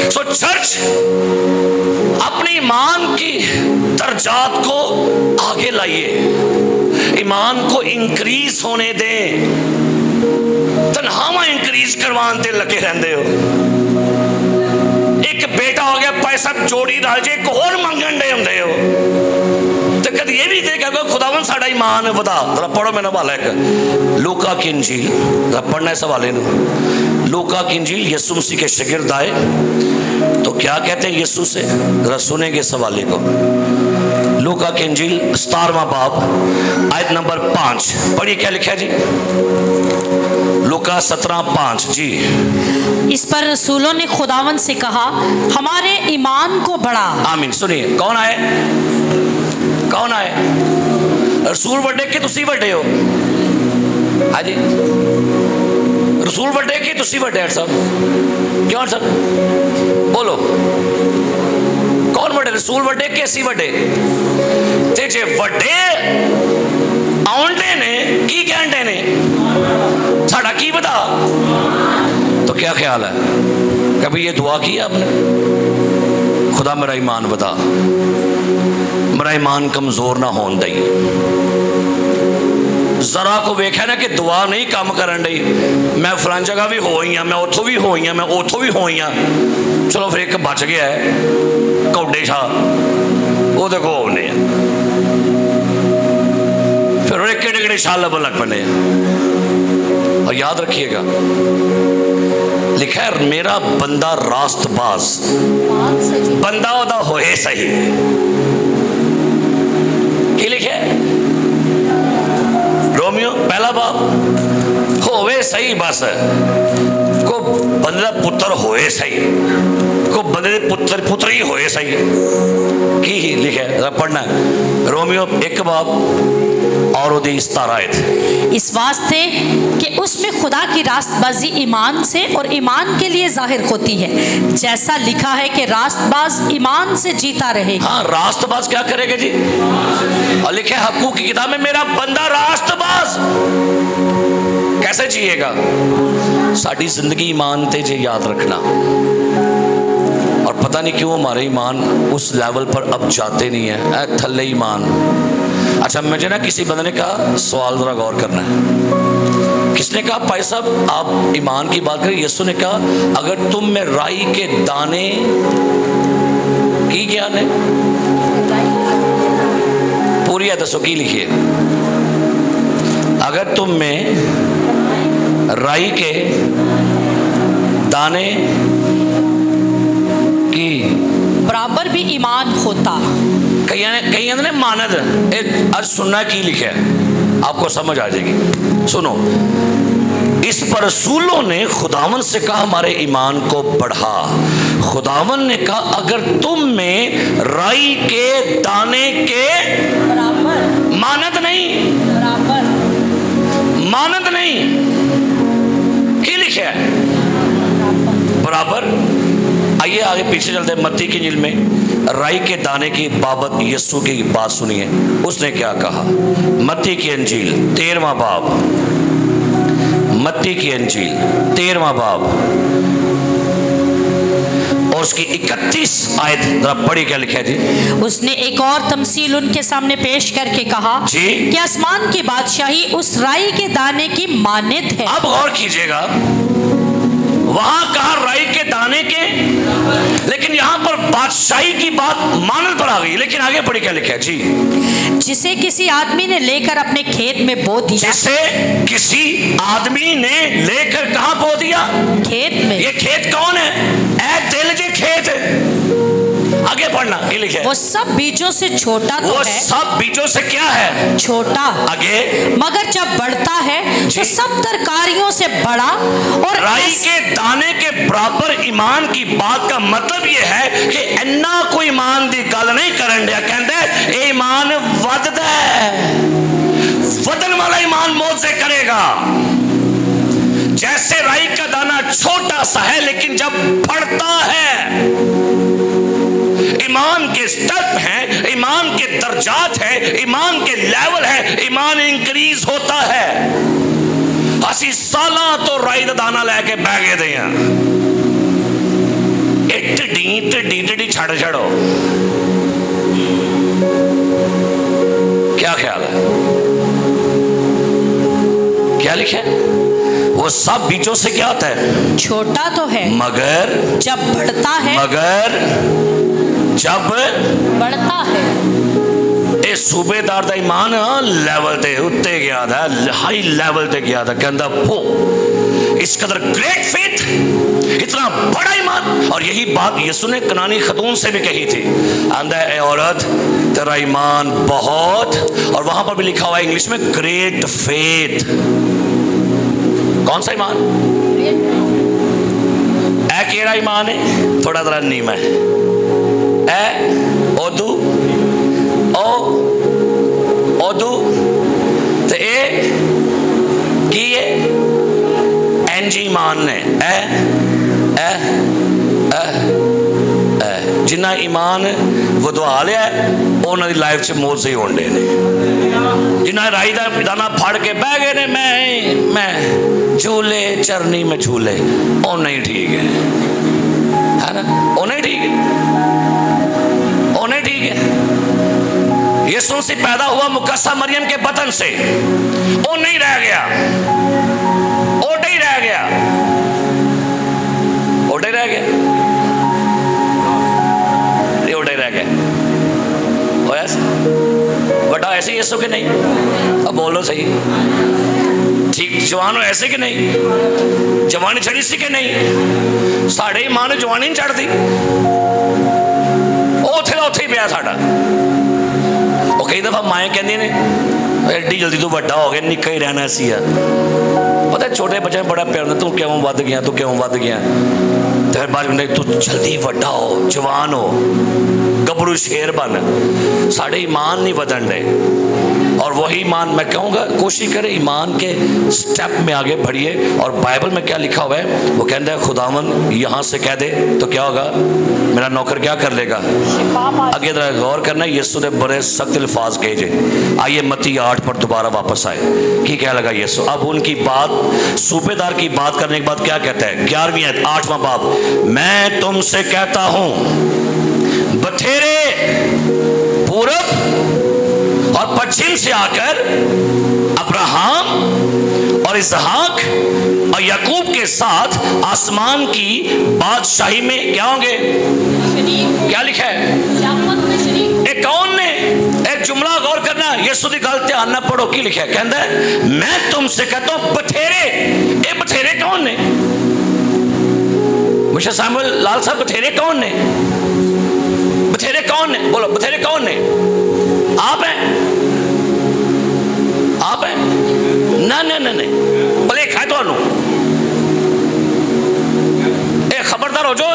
सो चर्च अपनी ईमान की दर्जात को आगे लाइए, ईमान को इंक्रीज होने दें। तनहावा इंक्रीज करवाने लगे रहते हो। एक बेटा हो गया, पैसा जोड़ी डाल जे, एक और मंगन दे होंगे हो, तो कभी ये भी देखा खुदावन साडा ईमान वधा। जरा पढ़ो मेरा हवाला एक लूका की इंजील, जरा पढ़ना इस हवाले में। लूका की इंजील, यीशु मसीह के शागिर्द आए तो क्या कहते हैं यीशु से, जरा सुनेंगे इस हवाले को। लूका की इंजील 17वां बाब आयत नंबर 5 पढ़िए, क्या लिखा है जी? लूका 17:5 जी। इस पर रसूलों ने खुदावन से कहा हमारे ईमान को बढ़ा। आमीन। सुनिए, कौन आए? कौन आए? रसूल वड्डे के तुसी वड्डे हो? हाँ जी, रसूल वड्डे के तुसी वड्डे हैं साहब? क्यों सर बोलो, कौन वड्डे? रसूल वड्डे के असी वड्डे? ते जे वड्डे आउंडे ने की कहंडे ने साड़ा की बता। तो क्या ख्याल है, कभी ये दुआ की आपने? खुदा मेरा ईमान बता, मेरा ईमान कमजोर ना होने दई। जरा को वेख्या ना कि दुआ नहीं काम करन दई। मैं फलां जगह भी हो ही, मैं उथों भी हो ही, मैं उथों भी हो ही। चलो फिर एक बच गया है कौडे शाह, वो देखो होने फिर एक केड़े केड़े शाह लबन लग पने। और याद रखिएगा, लिखा है मेरा बंदा रास्तबाज, बंदा ओदा होए सही। की लिखे? रोमियो पहला बाब, होवे सही बस, को बंदे दा पुत्र होए सही, को बंदे दे पुत्र पुत्री होए सही। की लिखे? पढ़ना है रोमियो 1 बाब और 17 आयत। इस वास्ते कि उसमें खुदा की रास्तबाजी ईमान से और ईमान के लिए जाहिर होती है, जैसा लिखा है कि रास्तबाज ईमान से जीता रहेगा। हाँ, रास्तबाज क्या करेगा जी? और लिखे हकूक की किताब में मेरा बंदा रास्तबाज कैसे जिएगा? साड़ी जिंदगी ईमान ते जे याद रखना। और पता पता नहीं क्यों हमारे ईमान उस लेवल पर अब जाते नहीं है, थल्ले ईमान। अच्छा, मुझे ना किसी बंदे ने कहा, सवाल जरा गौर करना है, किसने कहा भाई साहब आप ईमान की बात करें, यीशु ने कहा अगर तुम में राई के दाने की ज्ञान है, पूरी है दसो की लिखिए, अगर तुम में राई के दाने की बराबर भी ईमान होता। कई ने मानद आज सुनना की लिखा है, आपको समझ आ जाएगी। सुनो, इस पर रसूलों ने खुदावन से कहा हमारे ईमान को बढ़ा। खुदावन ने कहा अगर तुम में राई के दाने के बराबर, मानद नहीं, बराबर मानद नहीं, की लिखा है बराबर। आइए आगे पीछे चलते हैं, मत्ती की इंजील में राई के दाने की बाबत यीशु की बात सुनिए, उसने क्या कहा। मत्ती की इंजील 13वां बाब, मत्ती की इंजील 13वां बाब और उसकी 31 आयत जरा पढ़ी, क्या लिखा है जी। उसने एक और तमसील उनके सामने पेश करके कहा जी कि आसमान की बादशाही उस राई के दाने की मानद है। अब गौर कीजिएगा, वहां कहा राई के दाने के, लेकिन यहां पर बादशाही की बात मानद पर आ गई। लेकिन आगे पढ़ी, क्या लिखा है जी। जिसे किसी आदमी ने लेकर अपने खेत में बो दिया, जिसे किसी आदमी ने लेकर कहां बो दिया, खेत में। ये खेत कौन है, ए दिल जे खेत है। आगे पढ़ना, ये लिखा है वो सब बीजों से छोटा तो वो है, सब बीजों से क्या है, छोटा, आगे मगर जब बढ़ता है तो सब तरकारियों से बड़ा और राई के दाने के बराबर ईमान की बात का मतलब यह है कि इन्ना कोई ईमान दी गल नहीं करन दिया, कहंदे ए ईमान वधदा है, वधन वाला ईमान मौत से करेगा। जैसे राई का दाना छोटा सा है लेकिन जब बढ़ता है, ईमान के स्तर हैं, ईमान के दर्जात है, ईमान के लेवल है, ईमान इंक्रीज होता है। असी साला तो राई का दाना लैके बह गए थे, टिड्डी छड़ छड़ो, क्या ख्याल है, क्या लिखा है, वो सब बीजों से क्या होता है, छोटा तो है, मगर जब बढ़ता है, मगर जब बढ़ता है। ये सूबेदार दा ईमान लेवल ते उत्ते गया था, हाई लेवल ते गया था, कहंदा वो इस कदर ग्रेट फेथ, इतना बड़ा ईमान। और यही बात यीशु ने कनानी खतून से भी कही थी, आंदा है औरत तेरा ईमान बहुत, और वहां पर भी लिखा हुआ है इंग्लिश में ग्रेट फेथ। कौन सा ईमान, ए केड़ा ईमान है, थोड़ा जरा नीम है, ए ओदू ओ ओदू ते ए की है एनजी ईमान ने ए ए ए ए जिन्ना ईमान वधवा लिया उन्होंने लाइफ च मौत से होने ने, जिन्हें राई का दाना फड़ के बह गए ने, मैं झूले चरनी में झूले, ओ नहीं ठीक है ना, ओ नहीं ठीक है, ओ नहीं ठीक है। यीशु से पैदा हुआ मुकद्दसा मरियम के बतन से, ओ नहीं रह गया, ओ नहीं रह गया, ओ नहीं रह गया, ये ओ नहीं रह गया, ओ बड़ा ऐसे यीशु के नहीं, अब बोलो सही, ठीक जवान हो ऐसे कि नहीं, जवानी चढ़ी सी कि नहीं, साढ़े ईमान जवानी नहीं चढ़ती, उथे उथे ही पिया साडा। कई दफा माए कहती ने एड्डी जल्दी तू वड्डा हो गया, निक्का ही रहना सी, पता है छोटे बच्चे बड़ा प्यार होता, तू क्यों वध गया, तू क्यों वध गया, तो फिर बाद में तू जल्दी वड्डा हो, जवान हो, गबरू शेर बन। साढ़े ईमान नहीं बदल रहे, और वही ईमान मैं कहूँगा कोशिश करें ईमान के स्टेप में आगे बढ़िए। और बाइबल में क्या लिखा हुआ है, वो कहता है खुदावन यहाँ से कह दे तो क्या होगा, मेरा नौकर क्या कर लेगा, आगे जरा गौर करना, यीशु ने बड़े सख्त अल्फाज कहे जे। आइए मत्ती 8 पर दोबारा वापस आए, कि क्या लगा यीशु, अब उनकी बात सूबेदार की बात करने के बाद क्या कहता है? 11वीं आयत 8वां बाब, मैं तुमसे कहता हूं बथेरे पूरब और पश्चिम से आकर अब्राहम और इसहाक और याकूब के साथ आसमान की बादशाही में क्या होंगे? क्या लिखा है? एक कौन ने? एक जुमला गौर करना, यीशु की गल ध्यान ना पढ़ो की लिखा है। कहता है मैं तुमसे कहता हूं बथेरे। ये बथेरे कौन ने? मिस्टर सैमुअल लाल साहब, बथेरे कौन ने? बथेरे कौन ने? बोलो बथेरे कौन ने? आप हैं? आप हैं? ना ना ना नहीं, भलेखा है तुहानू। खबरदार हो जो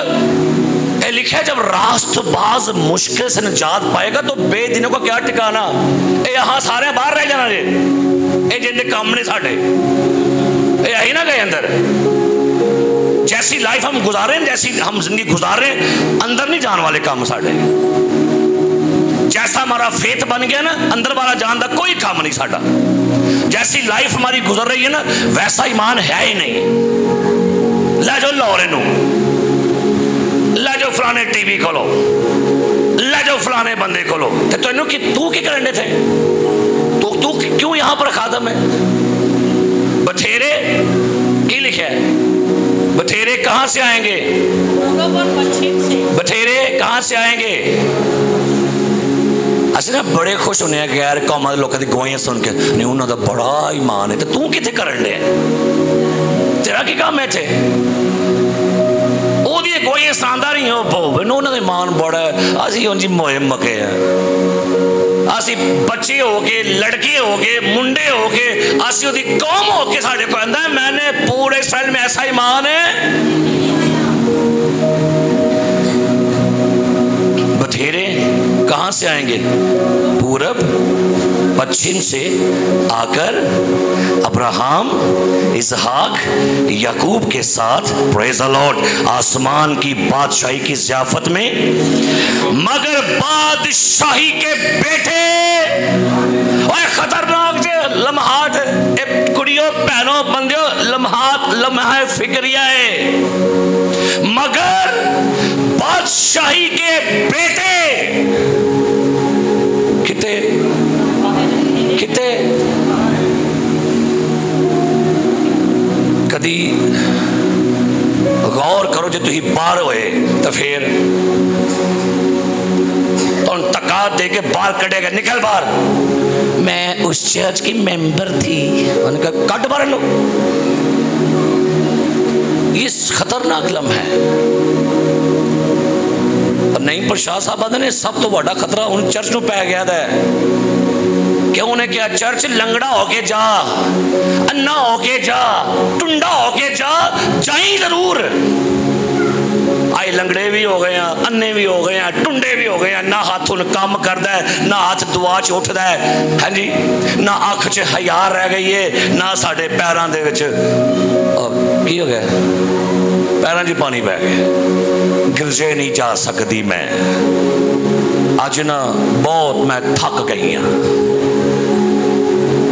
लिखा है, जब रास्तबाज मुश्किल से निजात पाएगा तो बेदीनों को क्या ठिकाना। यहाँ सारे बाहर रह जाना जे, जिन्हें काम नहीं साढ़े यही ना गए अंदर। जैसी लाइफ हम गुजारे, जैसी हम जिंदगी गुजार रहे, अंदर नहीं जाने वाले काम साढ़े। जैसा हमारा फेथ बन गया ना, अंदर वाला जान का कोई काम नहीं साढ़ा। जैसी लाइफ हमारी गुजर रही है ना, वैसा ईमान है ही नहीं। लै जाओ लाहौरे नू, लै जाओ फलाने टीवी खोलो, लै जाओ फलाने बंदे खोलो, तो तेनू कि तू की करने थे? तू क्यों यहां पर खादम है? बथेरे की लिखा है? बथेरे कहां से आएंगे? बथेरे कहां से आएंगे? असं ना बड़े खुश होने हैं गैर कौमां दे लोकां दी गवाहियां सुन के, नहीं उन्हां दा बड़ा ईमान है। तो तू किथे करन दे? तेरा की काम है इत्थे? ओदी गवाहियां सुनांदा नहीं हो उन्हां दा ईमान बड़ा है। असीं उंज मोए मके हैं, असीं बच्चे हो के, लड़के हो के, मुंडे हो के, असीं ओदी कौम हो के साडे को आंदा मैंने पूरे इस्राएल में ऐसा ईमान है। बथेरे कहां से आएंगे? पूरब पश्चिम से आकर अब्राहम, इसहाक, याकूब के साथ, प्रेज द लॉर्ड, आसमान की बादशाही की ज़ियाफत में। मगर बादशाही के बेटे, और खतरनाक जे लम्हात, कुड़ियों बहनों बंदियों, लम्हात लम्हा फिक्रिया है। मगर बादशाही के बेटे किते किते कदी गौर करो, जो तुम बाहर होए तो फिर तुम तका दे के बाहर कटेगा, निकल बाहर। मैं उस चर्च की मेंबर थी, उनका कट बाहर लो। ये खतरनाक लम्हा है। नहीं प्रशाह साहब ने सब तो बड़ा खतरा उन चर्च को पै गया है। क्यों उन्हें क्या? चर्च लंगड़ा होके जा, अन्ना होके जा, टुंडा होके जा, जाई जरूर। आए लंगड़े भी हो गए हैं, अन्ने भी हो गए हैं, टुंडे भी हो गए हैं, ना हाथ उन काम करता है, ना हाथ दुआ च उठता है, हाँ जी, ना अख च हया रह गई है, ना साढ़े पैरों के विच की हो गया, पैरों च पानी पै गया, गिरजे नहीं जा सकती मैं। अज ना बहुत मैं थक गई हाँ।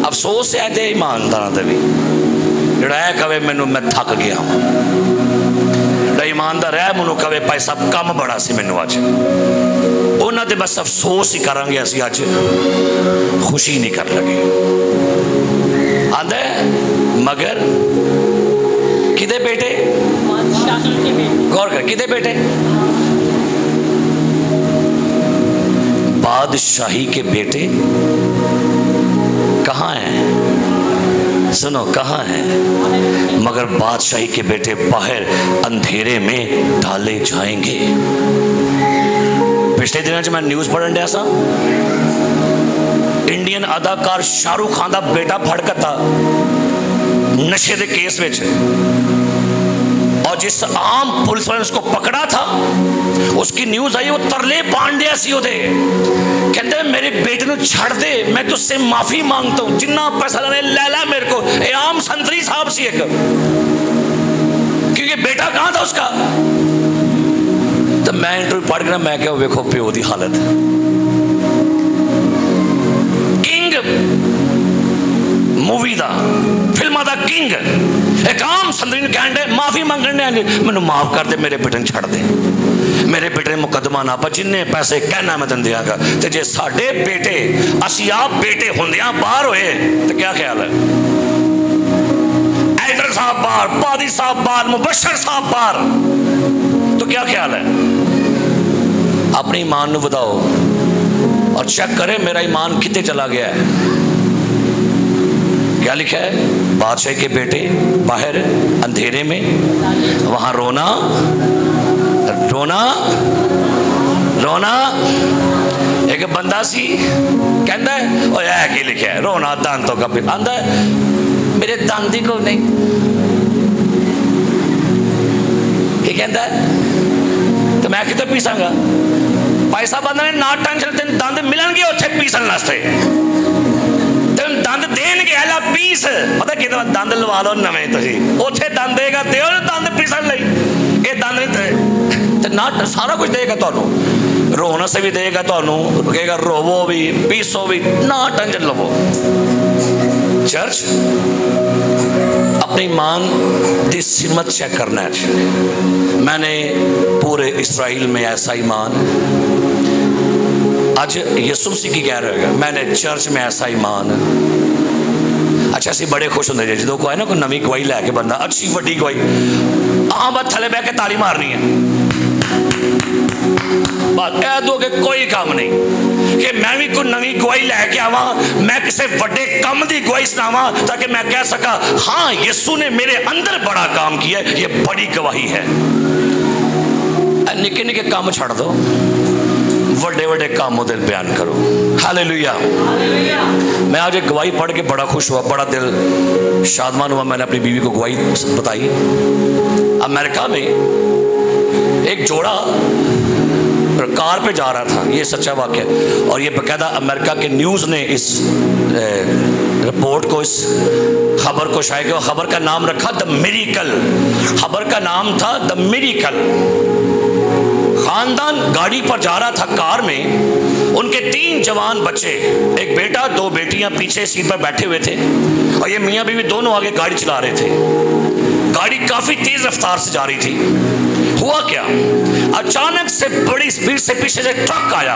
अफसोस है तो ईमानदार से भी, जोड़ा है कवे मैनू मैं थक गया हाँ, ईमानदार है मैनू कवे भाई साहब काम बड़ा सी मैनू अज, उन्होंने बस अफसोस ही करांगे असी अज, खुशी नहीं कर लगे। आंदा मगर किदे बेटे? गौर कर, किदे बेटे? बादशाही के बेटे कहाँ हैं? सुनो कहाँ हैं? मगर बादशाही के बेटे बाहर अंधेरे में डाले जाएंगे। पिछले दिनों मैं न्यूज़ पढ़न दिया सा, इंडियन अदाकार शाहरुख खान का बेटा फड़कता नशे के केस में, और जिस आम पुलिस वाले ने उसको पकड़ा था, उसकी न्यूज़ आई, वो तरले पांड्या सी ओदे, कहते मेरे बेटे को छड़ दे, मैं तुझसे माफी मांगता हूं, जिन्ना पैसा लेने ले ला मेरे को। ये आम संतरी साहब सी एक, क्योंकि बेटा कहां था उसका। तो मैं इंटरव्यू पढ़ कर मैं क्या वेखो प्यो की हालत, किंग मूवी का फिल्म कामां दा किंग एक आम संदरी कहन दे माफी मंगने मैनू माफ कर दे, मेरे बेटे नूं छड़ दे, मेरे बेटे मुकदमा ना पा, जिन्ने पैसे कहना मैं तेन देंगा। तो जे साडे बेटे असी आप बेटे होंदियां बाहर होए तो क्या ख्याल है? एडर साहब बाहर, पादी साहब बाहर, मुबशर साहब बाहर, तो क्या ख्याल है? अपनी ईमान नूं वधाओ और चेक करें मेरा ईमान कितने चला गया है। क्या लिखा है? बादशाह के बेटे बाहर अंधेरे में, वहां रोना रोना रोना। एक बंदा सी कहता है और यह की लिखा है रोना दांतों का पिता, आंदा है मेरे दांत को नहीं, की कहता है तो मैं कितने पीसांगा? भाई साहब आंदा ने ना टेंशन, तेन दंद मिलणगे उत्थे पीसन वास्ते, तेन दंद देणगे आला पीस। पता कि दंद लवा लो नवे, तुसीं उत्थे दंद देगा दिओ दंद पीसन लई, ये दंद नहीं ना सारा कुछ देगा तुहानू, रोने से भी देगा तुहानू, कहेगा रोवो भी पीसो भी, ना टेंशन लवो। चर्च अपनी ईमान की सिमत चेक करना है। मैंने पूरे इस्राइल में ऐसा ईमान, आज यीशु मसीह की कह रहे हो, मैंने चर्च में ऐसा ईमान। अच्छा असीं बड़े खुश होंगे जो कोई ना कोई नवी गवाही लैके बंदा, अच्छी वड्डी गवाही, हाँ बस थले बह के ताली मारनी है, बस ए दो के कोई काम नहीं कि मैं भी कोई नवी गवाही लैके आवा, मैं किसी बड़े काम की गवाही सुनावा ताकि मैं कह सका हाँ यीशु ने मेरे अंदर बड़ा काम किया, ये बड़ी गवाही है। निके निके काम छड़ दो, बड़े बड़े कामों दिल बयान करो। हालेलुया। मैं आज एक गवाही पढ़ के बड़ा खुश हुआ, बड़ा दिल शादमान हुआ। मैंने अपनी बीवी को गवाही बताई। अमेरिका में एक जोड़ा कार पे जा रहा था, ये सच्चा वाक़या, और ये बकायदा अमेरिका के न्यूज़ ने इस रिपोर्ट को, इस खबर को शायद, खबर का नाम रखा द मिरेकल। खबर का नाम था द मिरेकल। खानदान गाड़ी पर जा रहा था कार में, उनके 3 जवान बच्चे, एक बेटा 2 बेटियां पीछे सीट पर बैठे हुए थे और ये मियाँ बीवी दोनों आगे गाड़ी चला रहे थे। गाड़ी काफी तेज रफ्तार से जा रही थी। हुआ क्या, अचानक से बड़ी स्पीड से पीछे से ट्रक आया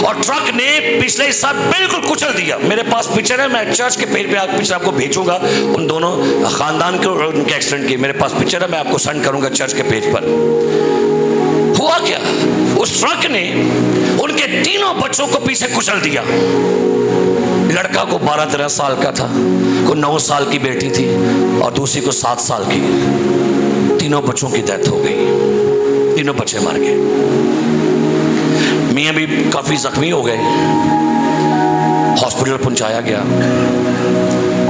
और ट्रक ने पिछले हिस्सा बिल्कुल कुचल दिया। मेरे पास पिक्चर है, मैं चर्च के पेज पे पिक्चर आपको भेजूंगा, उन दोनों खानदान के और उनके एक्सीडेंट की मेरे पास पिक्चर है, मैं आपको सेंड करूंगा चर्च के पेज पर। हुआ क्या, उस ट्रक ने उनके 3 बच्चों को पीछे कुचल दिया। लड़का को 12-13 साल का था, को 9 साल की बेटी थी और दूसरी को 7 साल की। 3 बच्चों की डेथ हो गई, 3 बच्चे मर गए। मियाँ भी काफी जख्मी हो गए, हॉस्पिटल पहुंचाया गया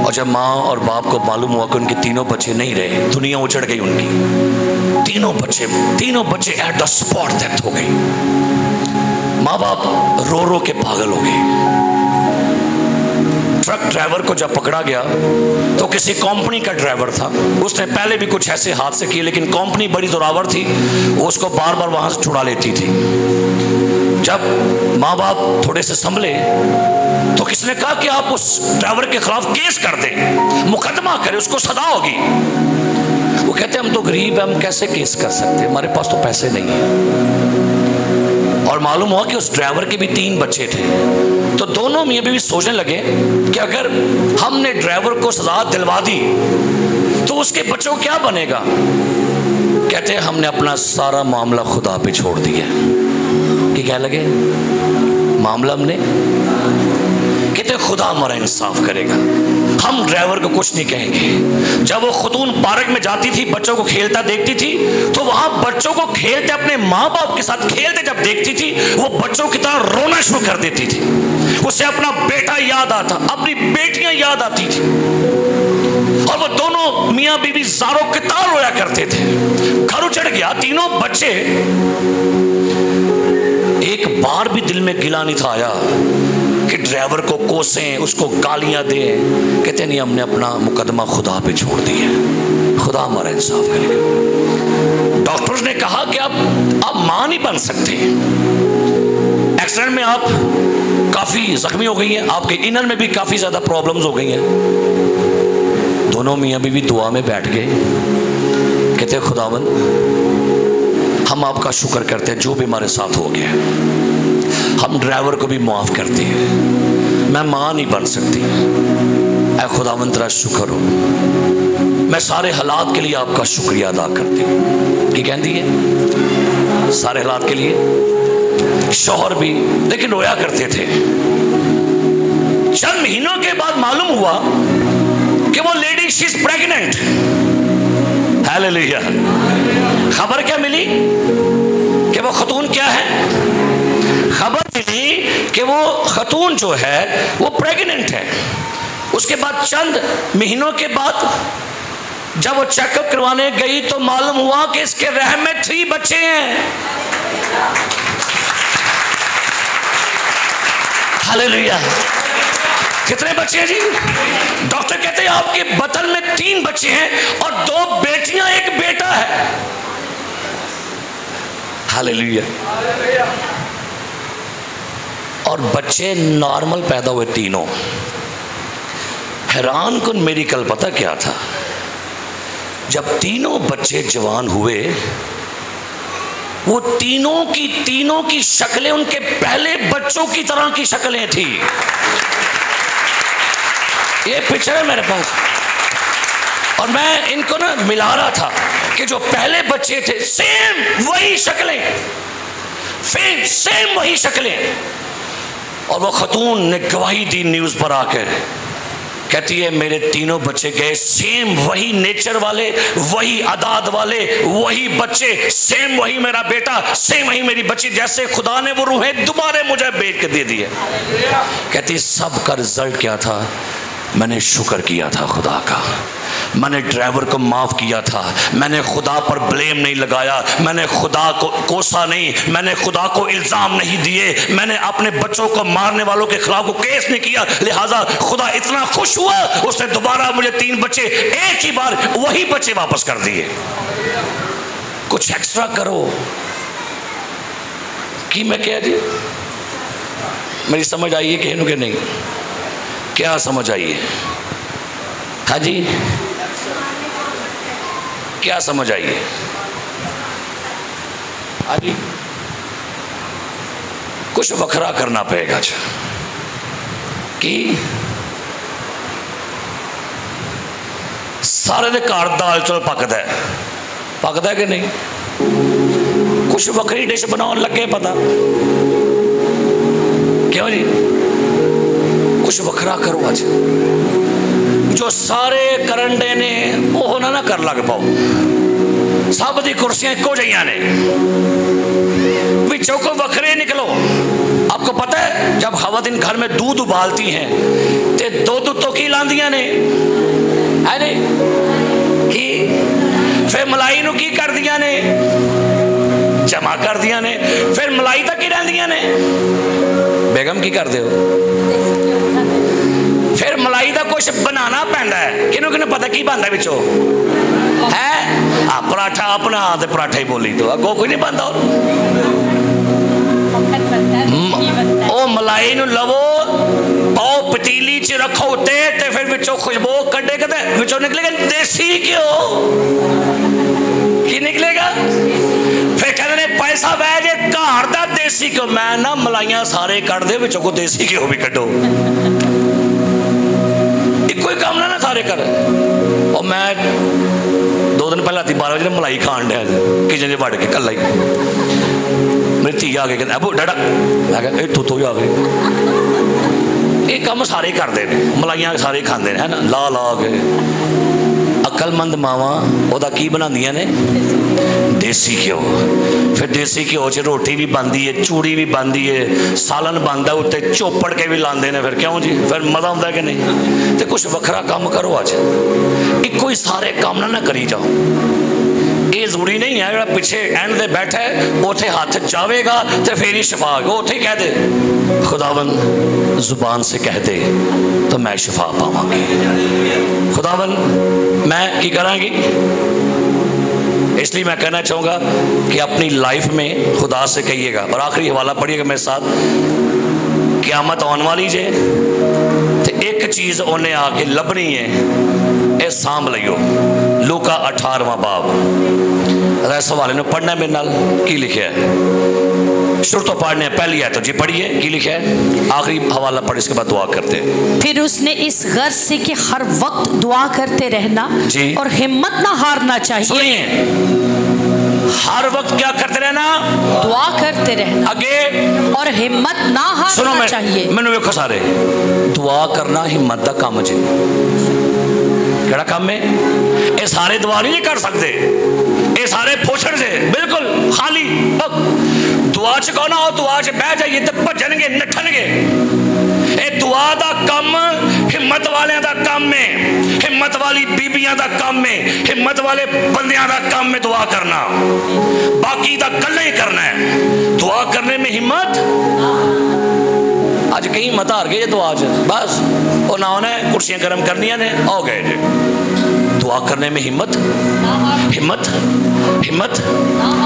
और जब माँ और बाप को मालूम हुआ कि उनके 3 बच्चे नहीं रहे, दुनिया उजड़ गई उनकी। 3 बच्चे एट द स्पॉट डेथ हो गई। माँ बाप रो रो के पागल हो गए। ट्रक ड्राइवर को जब पकड़ा गया तो किसी कंपनी का ड्राइवर था, उसने पहले भी कुछ ऐसे हादसे किए, लेकिन कंपनी बड़ी जोरावर थी, वो उसको बार बार वहां से छुड़ा लेती थी। जब माँ बाप थोड़े से संभले तो किसने कहा कि आप उस ड्राइवर के खिलाफ केस कर दें, मुकदमा करें, उसको सजा होगी। वो कहते हम तो गरीब हैं, हम कैसे केस कर सकते, हमारे पास तो पैसे नहीं है। और मालूम हुआ कि उस ड्राइवर के भी 3 बच्चे थे, तो दोनों मियां बीवी सोचने लगे कि अगर हमने ड्राइवर को सजा दिलवा दी तो उसके बच्चों को क्या बनेगा। कहते हैं हमने अपना सारा मामला खुदा पे छोड़ दिया। कि क्या लगे मामला हमने, कहते खुदा हमारा इंसाफ करेगा, हम ड्राइवर को कुछ नहीं कहेंगे। जब वो खुतून पार्क में जाती थी, बच्चों को खेलता देखती थी, तो वहां बच्चों को खेलते अपने माँ बाप के साथ खेलते जब देखती थी, वो बच्चों की तरह रोना शुरू कर देती थी। उसे अपना बेटा याद आता, अपनी बेटियां याद आती थी, और वो दोनों मियाँ बीवी ज़ारों के तार रोया करते थे। घर उजड़ गया, 3 बच्चे। एक बार भी दिल में गिला नहीं था आया कि ड्राइवर को कोसें, उसको गालियां दें। कहते नहीं, हमने अपना मुकदमा खुदा पे छोड़ दिया, खुदा हमारा इंसाफ करेगा। डॉक्टर्स ने कहा कि आप मां नहीं बन सकते, एक्सीडेंट में आप काफी जख्मी हो गई हैं, आपके इनर में भी काफी ज्यादा प्रॉब्लम्स हो गई हैं। दोनों मियाँ बीवी दुआ में बैठ गए। कहते खुदावन हम आपका शुक्र करते हैं जो भी हमारे साथ हो गया, हम ड्राइवर को भी माफ़ करते हैं, मैं माँ नहीं बन सकती, ऐ खुदावन तेरा शुक्र हो, मैं सारे हालात के लिए आपका शुक्रिया अदा करती हूँ। कि कहती है सारे हालात के लिए। शौहर भी लेकिन रोया करते थे। चंद महीनों के बाद मालूम हुआ कि वो lady she is pregnant. Hallelujah. खबर क्या मिली कि वो खतून क्या है? खबर मिली कि वो खतून जो है वो प्रेग्नेंट है। उसके बाद चंद महीनों के बाद जब वो चेकअप करवाने गई तो मालूम हुआ कि इसके रहम में 3 बच्चे हैं। हालेलुया। कितने बच्चे हैं जी? डॉक्टर कहते हैं आपके बतन में 3 बच्चे हैं और 2 बेटियां 1 बेटा है। हालेलुया। और बच्चे नॉर्मल पैदा हुए तीनों। हैरान कुन मेडिकल पता क्या था, जब तीनों बच्चे जवान हुए वो तीनों की शक्लें उनके पहले बच्चों की तरह की शक्लें थी। ये पिक्चर है मेरे पास और मैं इनको ना मिला रहा था कि जो पहले बच्चे थे सेम वही शक्लें, सेम वही शक्लें। और वो खतून ने गवाही दी न्यूज़ पर आकर, कहती है मेरे तीनों बच्चे गए सेम वही नेचर वाले, वही आदात वाले, वही बच्चे, सेम वही मेरा बेटा, सेम वही मेरी बच्ची, जैसे खुदा ने वो रूहें दोबारा मुझे भेज के दे दी है। कहती सब का रिजल्ट क्या था? मैंने शुक्र किया था खुदा का, मैंने ड्राइवर को माफ़ किया था, मैंने खुदा पर ब्लेम नहीं लगाया, मैंने खुदा को कोसा नहीं, मैंने खुदा को इल्ज़ाम नहीं दिए, मैंने अपने बच्चों को मारने वालों के खिलाफ को केस नहीं किया। लिहाजा खुदा इतना खुश हुआ उसने दोबारा मुझे 3 बच्चे एक ही बार वही बच्चे वापस कर दिए। कुछ एक्स्ट्रा करो कि मैं कह दी। मेरी समझ आई है कि नहीं? क्या समझ आई है? हाँ जी, क्या समझ आई है? हाँ जी, कुछ वखरा करना पड़ेगा कि सारे दे घर दाल चौल पकदा है कि नहीं? कुछ वक्री डिश बनाने लगे पता क्यों जी? कुछ वखरा करो आज। जो सारे करंडे ने वो ना कर लग पाओ। सब दी कुर्सियां एको जइयां ने, विचों को वखरे निकलो। आपको पता है जब खवातीन घर में दूध उबालती हैं ते दूध तो की लांदियां ने है नी की, फिर मलाई नू की कर दियां ने? जमा कर दियां ने। फिर मलाई तक ही रहिंदियां ने। बेगम की कर दे हो? फिर मलाई का कुछ बनाना पैंदा है। किनू किनू पता की बनता विचों है? पराठा अपना ते पराठा ही बोली तो अगो कोई नहीं बनता। ओ मलाई नू लवो, पाओ पतीली च रखो उत्ते ते फिर विचों खुशबू कड्डे कदे विचों निकलेगा देसी घ्यो। की निकलेगा? फिर कहते हैं पैसा वह जे घर दा देसी घ्यो। मैं ना मलाइयां सारे कट दे विचों को देसी घ्यो भी कड्डो। कोई काम ना सारे कर। और मैं 2 दिन पहले 12 बजे मलाई खान दिया किचन च वड़ के कला ही। मेरी धी आ गई कहते अबू डाडा, मैं कहा तू भी आ गई। ये काम सारे करते हैं, मलाइयां सारे खाते हैं है ना, ला ला के। अकलमंद मावां ओदा की बनांदियां ने? देसी घ्यो। फिर देसी घ्यो च रोटी भी बनती है, चूड़ी भी बनती है, सालन बनता है, उत्ते चोपड़ के भी लाते हैं। फिर क्यों जी? फिर मजा आता कि नहीं? तो कुछ वखरा काम करो अज। इको ही सारे काम ना करी जाओ। ये जरूरी नहीं है जो पिछे एंड दे बैठा है उथे हाथ जाएगा तो फिर ही शफा होगा। उथे कह दे खुदावन जुबान से कह दे तो मैं शफा पावांगी। खुदावन मैं की करांगी। इसलिए मैं कहना चाहूँगा कि अपनी लाइफ में खुदा से कहिएगा। और आखिरी हवाला पढ़िएगा मेरे साथ। क़यामत आने वाली जे तो एक चीज़ उन्हें आके लभनी है, के सांभ लियो। लूका 18वां बाब। सवाल ने पढ़ना मेरे नाल की लिखा है, शुरू तो पढ़ने पहली है तो जी पढ़िए की लिखा है, आखिरी हवाला पढ़ इसके बाद दुआ करते हैं। फिर उसने इस गर्ज से कि हर वक्त दुआ करते रहना जी। और हिम्मत ना हारना चाहिए। सुनिए, हर वक्त क्या करते रहना? दुआ करते रहना आगे और हिम्मत ना हारना चाहिए। मैंने वेखो सारे दुआ करना हिम्मत का काम जी। केड़ा काम है? ये सारे दुआ नहीं कर सकते, ये सारे पोषण से बिल्कुल खाली दुआ च कौन हो, दुआ च बह जाइए तो भजनगे नठनगे। ये दुआ दा काम हिम्मत वाले दा काम है, हिम्मत वाली बीबियां दा काम है, हिम्मत वाले बंदियां दा काम है दुआ करना। बाकी दा गल्ला ही करना है, दुआ करने में हिम्मत। आज कहीं मत हार गए दुआ च, बस वो ना उन्हें कुर्सियां गर्म करनिया ने हो गए जी। दुआ करने में हिम्मत, हिम्मत, हिम्मत,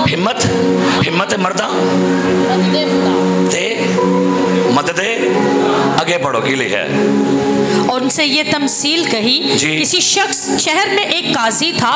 हिम्मत, हिम्मत मर्दा ते मदद आगे बढ़ो की लिखा है। और उनसे ये तमसील कही, किसी शख्स शहर में एक काजी था,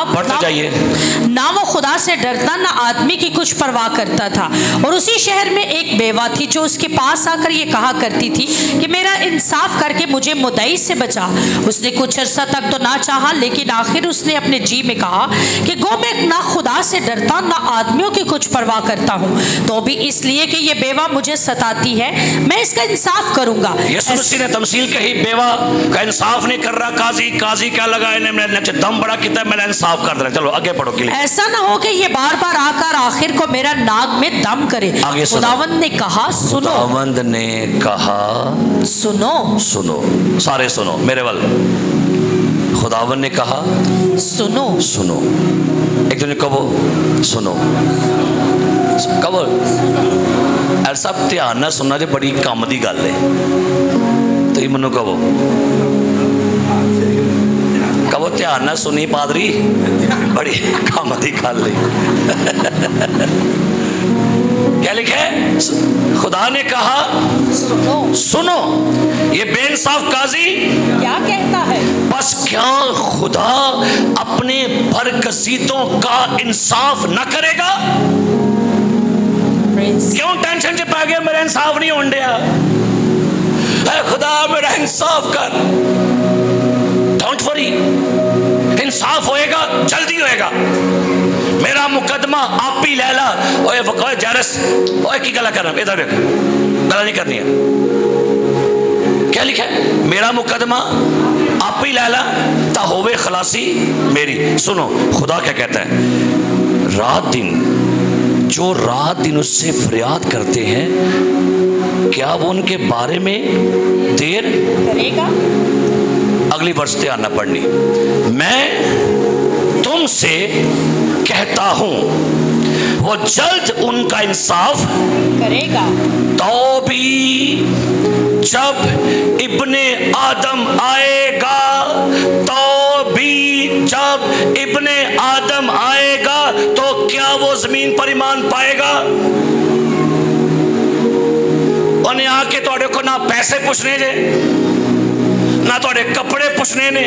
ना वो खुदा से डरता ना आदमी की कुछ परवाह करता था। और उसी शहर में एक बेवा थी जो उसके पास आकर ये कहा करती थी कि मेरा इंसाफ करके मुझे मुद्दई से बचा। उसने कुछ अर्सा तक तो ना चाहा, लेकिन आखिर उसने अपने जी में कहा कि गो मैं ना खुदा से डरता ना आदमियों की कुछ परवाह करता हूँ, तो भी इसलिए कि ये बेवा मुझे सताती है मैं इसका इंसाफ करूंगा। यीशु मसीह ने तमसील कही, बेवा का इंसाफ नहीं कर रहा काजी, काजी क्या लगा इन्हें मैंने दम बड़ा किया मैंने इंसाफ कर देना। चलो आगे बढ़ो के लिए। ऐसा ना हो कि ये बार बार आकर आखिर को मेरा नाक में दम करे। खुदावंद ने कहा सुनो, खुदावंद ने कहा सुनो, सुनो, सारे सुनो मेरे वाल। खुदावंद ने कहा सुनो, सुनो। एक दिन कहो सुनो, कहो सब ध्यान ना सुनना जो बड़ी काम की गल है। तो ये मनो कहो, कहो ध्यान ना सुनी पादरी बड़ी काम की गल है। क्या लिखा है? खुदा ने कहा सुनो, सुनो। ये बेइंसाफ काजी क्या कहता है? बस क्या खुदा अपने बरकसीतों का इंसाफ न करेगा? क्यों टेंशन च पा गया? मेरा इंसाफ नहीं होने दिया। खुदा मेरा इंसाफ कर। डोंट वरी, इंसाफ होएगा, जल्दी होएगा। मेरा मुकदमा आप ही ले ला। ओए वकोए जारस, ओए की गला करना, इधर देख, गला नहीं करनी है। क्या लिखा है? मेरा मुकदमा आप ही ले ला ता होवे खलासी मेरी। सुनो खुदा क्या कहता है, रात दिन जो रात दिन उससे फरियाद करते हैं क्या वो उनके बारे में देर करेगा? अगली वर्ष ध्यान न पढ़नी। मैं तुमसे कहता हूं वो जल्द उनका इंसाफ करेगा। तो भी जब इब्ने आदम आएगा, तो भी जब इब्ने आदम आएगा तो क्या वो जमीन पर ईमान पाएगा? उन्हें आके थोड़े को ना पैसे पुछने जे, ना थोड़े कपड़े पुछने ने,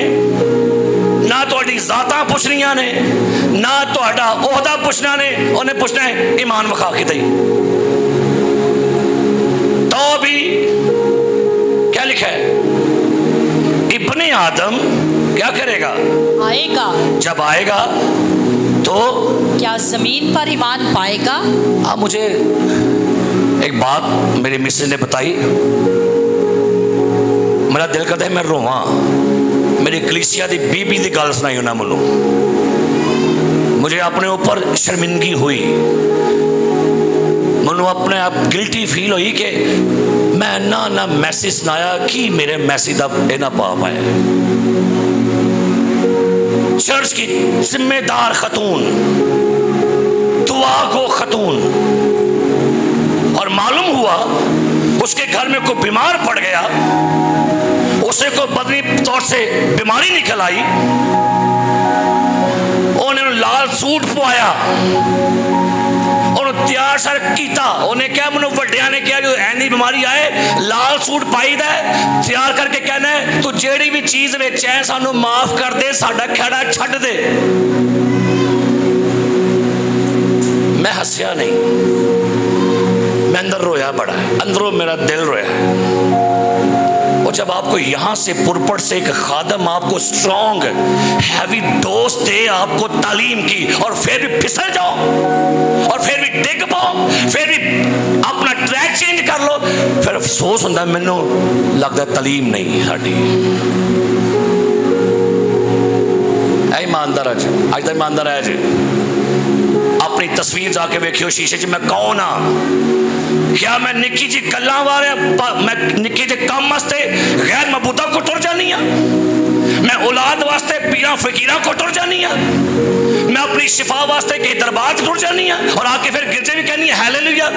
ना थोड़ी जाता पुछनिया ने, ना थोड़ा ओहदा पुछना ने। उन्हें पूछना है ईमान विखा के दई। तो भी क्या लिखा है? इब्ने आदम क्या करेगा? आएगा। जब आएगा तो क्या जमीन पर ईमान पाएगा? आप मुझे एक बात मेरी मिसेज ने बताई, मेरा दिल करता है मैं रोवा। मेरी कलीसिया की बीबी की गल सुनाई उन्हें मैनू, मुझे अपने ऊपर शर्मिंदगी हुई। मैनू अपने आप गिल्टी फील हुई कि मैं ना मैसेज सुनाया कि मेरे मैसेज का इना पाप आया। चर्च की जिम्मेदार खतून, दुआ गो खतून, और मालूम हुआ उसके घर में कोई बीमार पड़ गया, उसे कोई बदनी तौर से बीमारी निकल आई, उन्होंने लाल सूट पवाया, उन्होंने तैयार सर किया। उन्हें क्या मैंने वड्डिया ने कहा जो ऐनी बीमारी आए लाल सूट पाई दा तैयार करके कहना है तू जेड़ी भी चीज विच है सानू माफ कर दे, साडा खड़ा छड्ड दे। मैं हंसिया नहीं, मैं अंदर रोया बड़ा है, अंदरों मेरा दिल रोया है। और जब आपको यहां से पुरपट से एक खादम आपको स्ट्रॉन्ग हैवी डोज दे आपको तालीम की और फिर भी फिसल जाओ और फिर भी डिग पाओ, फिर भी अपना ट्रैक चेंज कर लो, फिर अफसोस होता है मैनू लगता तालीम नहीं साडी। ईमानदार अज तक ईमानदार है जी, अपनी तस्वीर जाके वेखियो शीशे च मैं कौन हाँ। क्या मैं निक्की जी गल्लां वाले मैं निक्की जी कम वास्ते गैर मबूदा को टुर जानी हाँ, मैं औलाद वास्ते पीरा फकीरा को टुर जानी हाँ, मैं अपनी शिफा वास्ते के दरबार टुर जानी हाँ और आके फिर गिरजे भी कहनी है हालेलुया।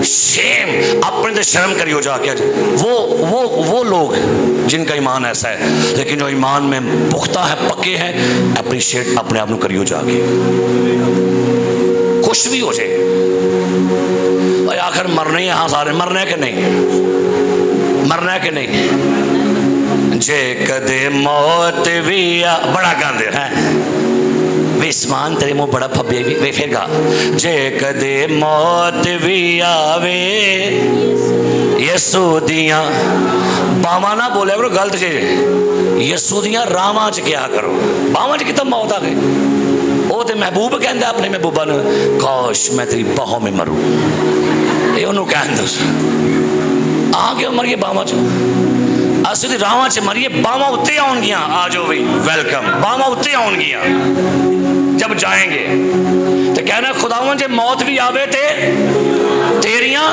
शेम, अपने से शर्म करियो जाके। वो लोग जिनका ईमान ऐसा है, लेकिन जो ईमान में पुख्ता है पक्के हैं, अप्रिशिएट अपने आप को करियो जाके, खुश भी हो जाए। और आखिर मरने ही हाँ सारे मरने के नहीं, मरने के नहीं। जे कदे मौत भी आ बड़ा गांधे हैं विस्मान तेरे मुंह बड़ा फब्बे वे फिर गा। जे कदे मौत भी आवे यसू दियां बावा ना बोले करो गलत चीज, यसू दियां रावां च क्या करो, बावां च कितना मौत आ गई। वो तो महबूब कहता अपने महबूबा ने काश मैं तेरी बाहों में मरूं, ये उन्होंने कहते आ क्यों मरिए बावां च, असं तो रावां च मरिए, बावां उत्ते आउणगियां, आ जाओ भाई वेलकम, बावां उत्ते आउणगियां। जब जाएंगे तो कहना खुदावन जे मौत भी आवे ते तेरियां,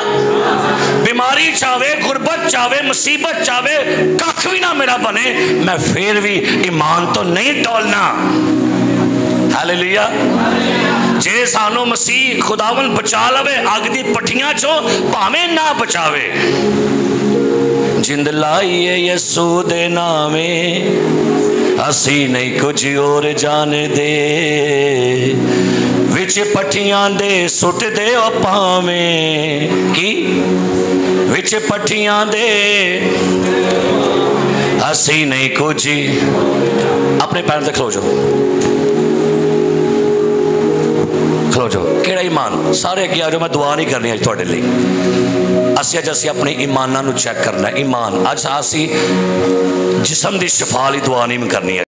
बीमारी चावे, गुरबत चावे, मुसीबत चावे, कख भी ना मेरा बने, मैं फिर भी ईमान तो नहीं तोलना। हालेलुया। जे सानू मसीह खुदावन बचा लवे अग दी पट्टियां चो भावें ना बचावे, जिंद लाइए यसू दे नामे असी नहीं कुछ और जाने दे, विच पट्टियां दे सुट दे ओ पावें की, विच पट्टियां दे असी नहीं कुछ। अपने पैर से खलो जाओ, खलो जाओ। केड़ा ईमान सारे अगे आ जाओ, मैं दुआ नहीं करनी अज तुहाडे लई। असी अपने ईमानां नूं चेक करना। ईमान अज असी जिस्म दी शिफा लई दुआ नहीं करनी है।